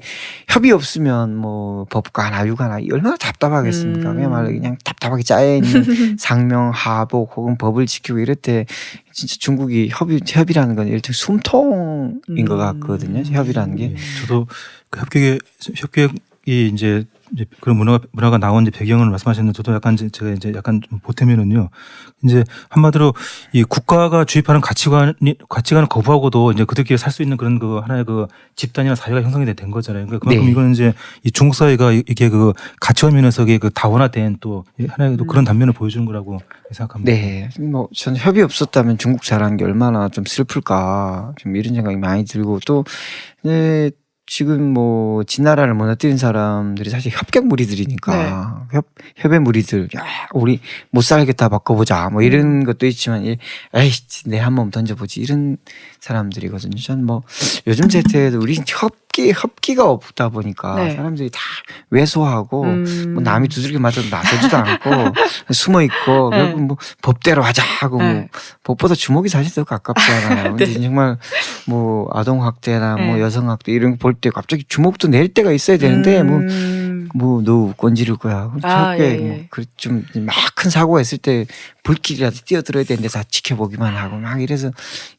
협이 없으면 뭐 법가나 유가나 얼마나 답답하겠습니까? 그야말로 그냥 답답하게 짜여 있는 상명 하복 혹은 법을 지키고 이럴 때 진짜 중국이 협이라는 건 일종의 숨통인 것 같거든요. 협이라는 게. 예, 저도 그 협객이 이제 그런 문화가 나온 이제 배경을 말씀하셨는데 저도 약간 제가 이제 약간 좀 보태면은요. 이제 한마디로 이 국가가 주입하는 가치관을 거부하고도 이제 그들끼리 살 수 있는 그런 그 하나의 그 집단이나 사회가 형성이 된 거잖아요. 그러니까 그만큼 이거는 이제 이 중국 사회가 이게 그 가치관 면에서 그 다원화된 또 하나의 또 그런 단면을 보여주는 거라고 생각합니다. 네. 뭐 저는 협이 없었다면 중국 잘하는 게 얼마나 좀 슬플까 좀 이런 생각이 많이 들고 또 지금 뭐 진나라를 무너뜨린 사람들이 사실 협객 무리들이니까 협의 무리들 야 우리 못 살겠다 바꿔보자 뭐 이런 것도 있지만 에이 내 한 몸 던져보지 이런 사람들이거든요. 저는 뭐 요즘 세대에도 우리 협기가 없다 보니까 사람들이 다 왜소하고 뭐 남이 두들겨 맞아도 나서지도 않고 숨어 있고 결국 뭐 법대로 하자 하고 뭐 법보다 주먹이 사실 더 가깝잖아요. 근데 정말 뭐 아동 학대나 뭐 여성 학대 이런 거 볼 때 갑자기 주먹도 낼 때가 있어야 되는데 뭐 너 꼰지를 거야. 좀 막 큰 사고가 있을 때 불길이라도 뛰어들어야 되는데 다 지켜보기만 하고 막 이래서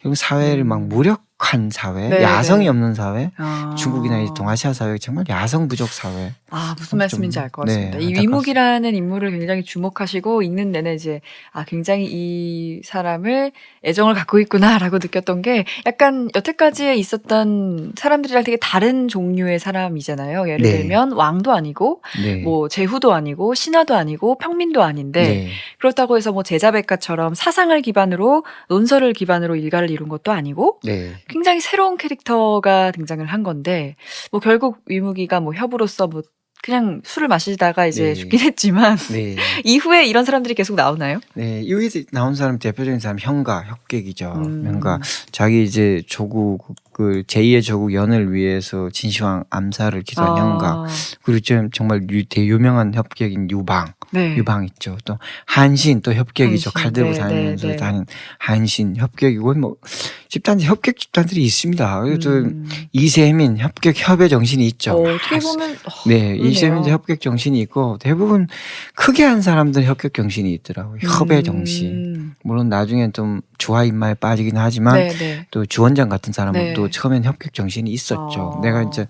결국 사회를 막 무력한 사회, 야성이 없는 사회, 중국이나 이 동아시아 사회 정말 야성 부족 사회. 무슨 말씀인지 알 것 같습니다. 이 안타깝습니다. 위묵이라는 인물을 굉장히 주목하시고 읽는 내내 이제 굉장히 이 사람을 애정을 갖고 있구나라고 느꼈던 게 약간 여태까지 있었던 사람들이랑 되게 다른 종류의 사람이잖아요. 예를 들면 왕도 아니고 뭐 제후도 아니고 신하도 아니고 평민도 아닌데 그렇다고 해서 뭐 제자백가처럼 사상을 기반으로 논설을 기반으로 일가를 이룬 것도 아니고 굉장히 새로운 캐릭터가 등장을 한 건데 뭐 결국 위무기가 뭐 협으로서 뭐 그냥 술을 마시다가 이제 죽긴 했지만 이후에 이런 사람들이 계속 나오나요? 네, 이후에 나온 사람 대표적인 사람 협객이죠. 자기 이제 조국 그 제2의 조국 연을 위해서 진시황 암살을 기도한 형가, 그리고 좀 정말 대유명한 협객인 유방, 네. 유방 있죠. 또 한신 또 협객이죠. 한신. 칼 들고 네, 다니면서 네, 네. 다니는 한신 협객이고 뭐 집단지 협객 집단들이 있습니다. 그래서 이세민 협객 협의 정신이 있죠. 어떻게 보면 네, 그러네요. 이세민 협객 정신이 있고 대부분 크게 한 사람들 협객 정신이 있더라고요. 협의 정신. 물론 나중엔 좀 주화 입마에 빠지긴 하지만 네, 네. 또 주원장 같은 사람은 네. 또 처음엔 협객 정신이 있었죠. 아. 내가 이제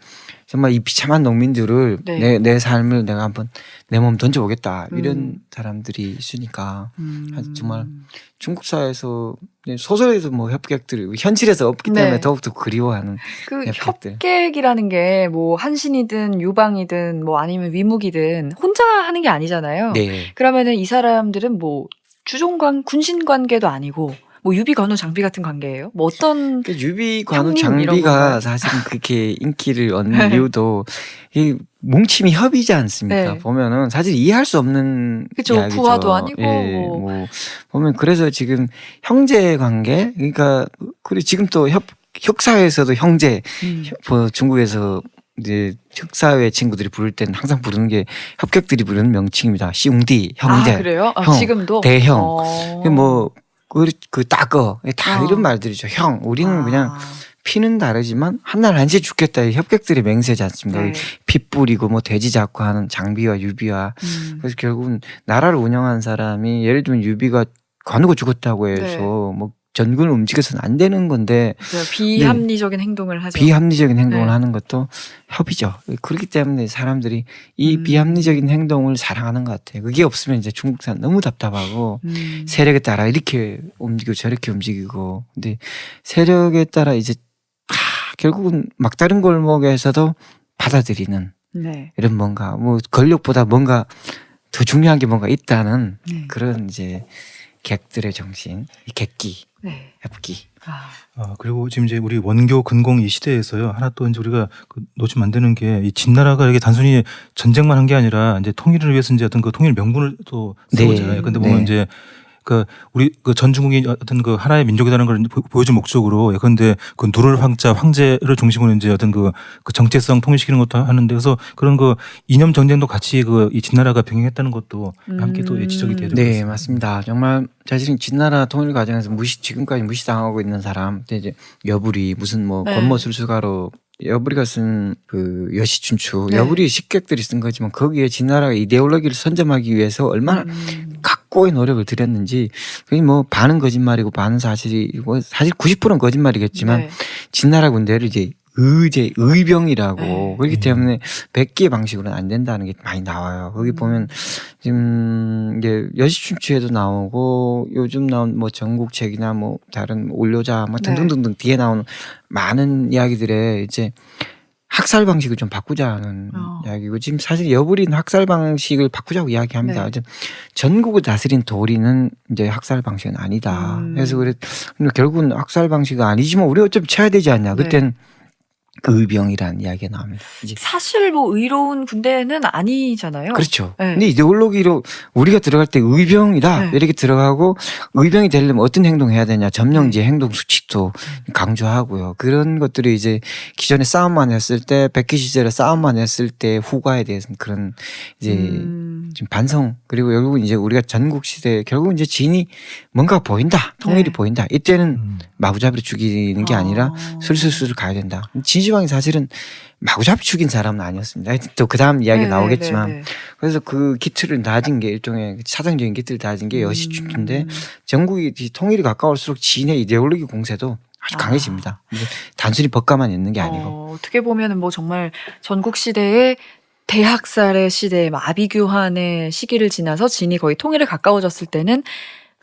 정말 이 비참한 농민들을 네. 내 삶을 내가 한번 내 몸 던져보겠다 이런 사람들이 있으니까 정말 중국 사회에서 소설에도 뭐 협객들이 현실에서 없기 때문에 네. 더욱더 그리워하는 그 협객들. 협객이라는 게 뭐 한신이든 유방이든 뭐 아니면 위묵이든 혼자 하는 게 아니잖아요. 네. 그러면은 이 사람들은 뭐 주종관 군신 관계도 아니고 뭐 유비 관우 장비 같은 관계예요? 뭐 어떤 그 유비 관우 형님 이런 건가요? 장비가 사실은 그렇게 인기를 얻는 이유도 이 뭉침이 협이지 않습니까? 네. 보면은 사실 이해할 수 없는 그쵸, 이야기죠. 부하도 아니고 예, 뭐. 뭐 보면 그래서 지금 형제 관계, 그러니까 그리고 지금 또 혁사에서도 형제, 뭐 중국에서 이제 혁사회 친구들이 부를 때는 항상 부르는 게 협객들이 부르는 명칭입니다. 시웅디 형제, 아 그래요? 아, 형, 지금도 대형, 어. 뭐 그 따거 다 어. 이런 말들이죠. 형, 우리는 아. 그냥 피는 다르지만 한날 한시 죽겠다. 이 협객들의 맹세지 않습니까? 네. 피 뿌리고 뭐 돼지 잡고 하는 장비와 유비와 그래서 결국은 나라를 운영한 사람이 예를 들면 유비가 관우고 죽었다고 해서 네. 뭐 전군을 움직여서는 안 되는 건데 그죠. 비합리적인 행동을 하죠. 비합리적인 행동을 네. 하는 것도 협이죠. 그렇기 때문에 사람들이 이 비합리적인 행동을 사랑하는 것 같아요. 그게 없으면 이제 중국산 너무 답답하고 세력에 따라 이렇게 움직이고 저렇게 움직이고 근데 세력에 따라 이제 결국은 막다른 골목에서도 받아들이는 네. 이런 뭔가 뭐 권력보다 뭔가 더 중요한 게 뭔가 있다는 네. 그런 이제 객들의 정신, 이 객기, 네. 협기. 아. 그리고 지금 이제 우리 원교 근공 이 시대에서요. 하나 또 이제 우리가 놓치면 안 되는 게 이 진나라가 이게 단순히 전쟁만 한 게 아니라 이제 통일을 위해서 이제 어떤 그 통일 명분을 또 세우잖아요. 네. 근데 보면 네. 이제 그 우리 그 전중국이 어떤 그 하나의 민족이라는 걸 보여준 목적으로 그런데 그 누를 황자 황제를 중심으로 이제 어떤 그 정체성 통일시키는 것도 하는데 그래서 그런 그 이념 전쟁도 같이 이 진나라가 병행했다는 것도 함께 또 지적이 돼야 될 것 네, 같습니다. 맞습니다. 정말 사실은 진나라 통일 과정에서 지금까지 무시당하고 있는 사람, 근데 이제 여부리 무슨 뭐 네. 권모술수가로 여부리가 쓴 그 여시춘추, 네. 여부리 식객들이 쓴 거지만 거기에 진나라가 이데올로기를 선점하기 위해서 얼마나 각고의 노력을 들였는지 그게 뭐 반은 거짓말이고 반은 사실이고 사실 90%는 거짓말이겠지만 네. 진나라 군대를 이제 의병이라고 네. 그렇기 때문에 100개의 방식으로는 안 된다는 게 많이 나와요. 거기 보면 지금 이게 여시춘추에도 나오고 요즘 나온 뭐 전국책이나 뭐 다른 올료자 뭐 네. 등등등등 뒤에 나오는 많은 이야기들에 이제 학살 방식을 좀 바꾸자는 이야기고 지금 사실 여부리는 학살 방식을 바꾸자고 이야기합니다. 네. 전국을 다스린 도리는 이제 학살 방식은 아니다. 그래서 결국은 학살 방식은 아니지만 우리 어차피 쳐야 되지 않냐. 네. 그때는 그 의병이라는 이야기가 나옵니다. 이제 사실 뭐 의로운 군대는 아니잖아요. 그렇죠. 네. 근데 이데올로기로 우리가 들어갈 때 의병이다 네. 이렇게 들어가고 의병이 되려면 어떤 행동해야 되냐 점령지의 행동 수칙도 강조하고요. 그런 것들이 이제 기존에 싸움만 했을 때 백기 시절에 싸움만 했을 때 후과에 대해서는 그런 이제 지금 반성 그리고 결국은 이제 우리가 전국 시대에 결국은 이제 진이 뭔가 보인다 통일이 네. 보인다 이때는 마구잡이로 죽이는 게 아니라 술술술 가야 된다. 진시황이 사실은 마구잡이 죽인 사람은 아니었습니다. 또 그 다음 이야기 나오겠지만 그래서 그 기틀을 다진 게 일종의 사상적인 기틀을 다진 게 여시춘추인데 전국이 통일이 가까울수록 진의 이데올로기 공세도 아주 강해집니다. 단순히 법가만 있는 게 아니고 어떻게 보면은 뭐 정말 전국 시대에 대학살의 시대에 아비규환의 시기를 지나서 진이 거의 통일에 가까워졌을 때는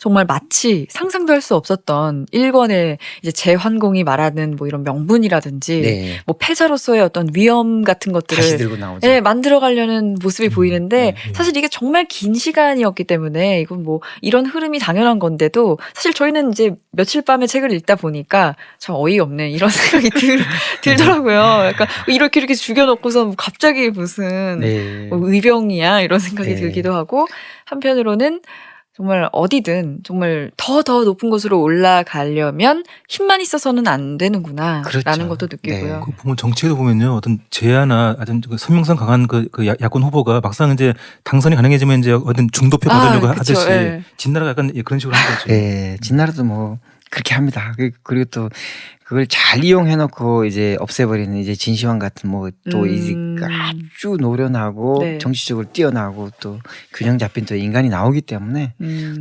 정말 마치 상상도 할 수 없었던 일본의 이제 제환공이 말하는 뭐 이런 명분이라든지 네. 뭐 패자로서의 어떤 위험 같은 것들을 다시 들고 나오죠. 네, 만들어가려는 모습이 보이는데 네. 사실 이게 정말 긴 시간이었기 때문에 이건 뭐 이런 흐름이 당연한 건데도 사실 저희는 이제 며칠 밤에 책을 읽다 보니까 참 어이없네 이런 생각이 들더라고요. 약간 이렇게 죽여놓고서 갑자기 무슨 네. 뭐 의병이야 이런 생각이 네. 들기도 하고 한편으로는 정말 어디든 정말 더 높은 곳으로 올라가려면 힘만 있어서는 안 되는구나 그렇죠. 라는 것도 느끼고요. 그 보면 정치에도 보면요 어떤 제야나 어떤 그 선명성 강한 그 야권 후보가 막상 이제 당선이 가능해지면 이제 어떤 중도표 받으려고 그쵸, 하듯이 예. 진나라가 약간 그런 식으로 한 거죠. 예, 진나라도 뭐 그렇게 합니다. 그리고 또 그걸 잘 이용해놓고 이제 없애버리는 이제 진시황 같은 뭐 또 이제 아주 노련하고 네. 정치적으로 뛰어나고 또 균형 잡힌 또 인간이 나오기 때문에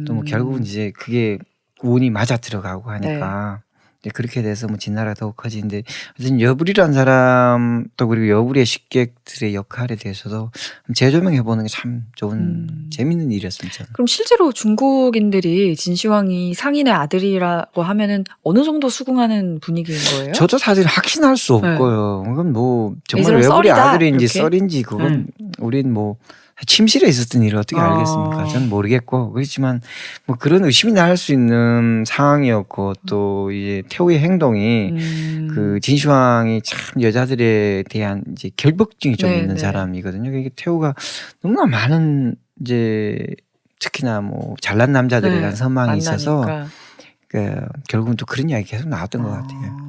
또 뭐 음. 결국은 이제 그게 운이 맞아 들어가고 하니까 이제 그렇게 돼서 뭐 진나라가 더욱 커지는데 하여튼 여불이라는 사람 또 그리고 여불의 식객들의 역할에 대해서도 재조명해 보는 게 참 좋은 재밌는 일이었습니다. 저는. 그럼 실제로 중국인들이 진시황이 상인의 아들이라고 하면은 어느 정도 수긍하는 분위기인 거예요? 저도 사실 확신할 수 없고요. 그건 뭐 이 정말 사람 외벌이 썰이다, 아들인지 이렇게? 썰인지 그건 우린 뭐 침실에 있었던 일을 어떻게 알겠습니까? 저는 모르겠고 그렇지만 뭐 그런 의심이 날 수 있는 상황이었고 또 이제 태우의 행동이 그 진시황이 참 여자들에 대한 이제 결벽증이 좀 네, 있는 네. 사람이거든요. 이게 태우가 너무나 많은 이제 특히나 뭐 잘난 남자들에 대한 네, 선망이 있어서 만나니까. 결국은 또 그런 이야기 계속 나왔던 것 같아요.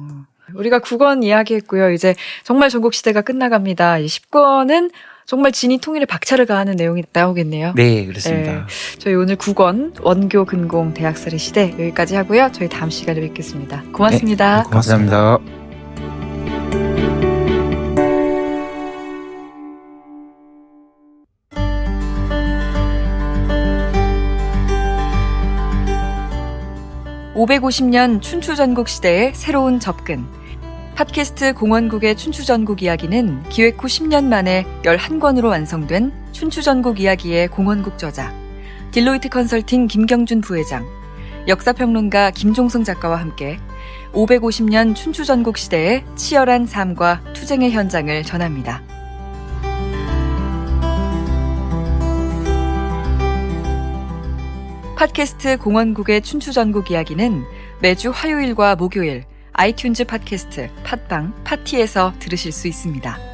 우리가 9권 이야기했고요. 이제 정말 전국시대가 끝나갑니다. 10권은 정말 진위 통일에 박차를 가하는 내용이 나오겠네요. 네, 그렇습니다. 저희 오늘 9권 원교 근공 대학살의 시대 여기까지 하고요. 저희 다음 시간에 뵙겠습니다. 고맙습니다. 고맙습니다. 감사합니다. (550년) 춘추전국 시대의 새로운 접근. 팟캐스트 공원국의 춘추전국 이야기는 기획 후 10년 만에 11권으로 완성된 춘추전국 이야기의 공원국 저자, 딜로이트 컨설팅 김경준 부회장, 역사평론가 김종성 작가와 함께 550년 춘추전국 시대의 치열한 삶과 투쟁의 현장을 전합니다. 팟캐스트 공원국의 춘추전국 이야기는 매주 화요일과 목요일 아이튠즈 팟캐스트, 팟빵, 파티에서 들으실 수 있습니다.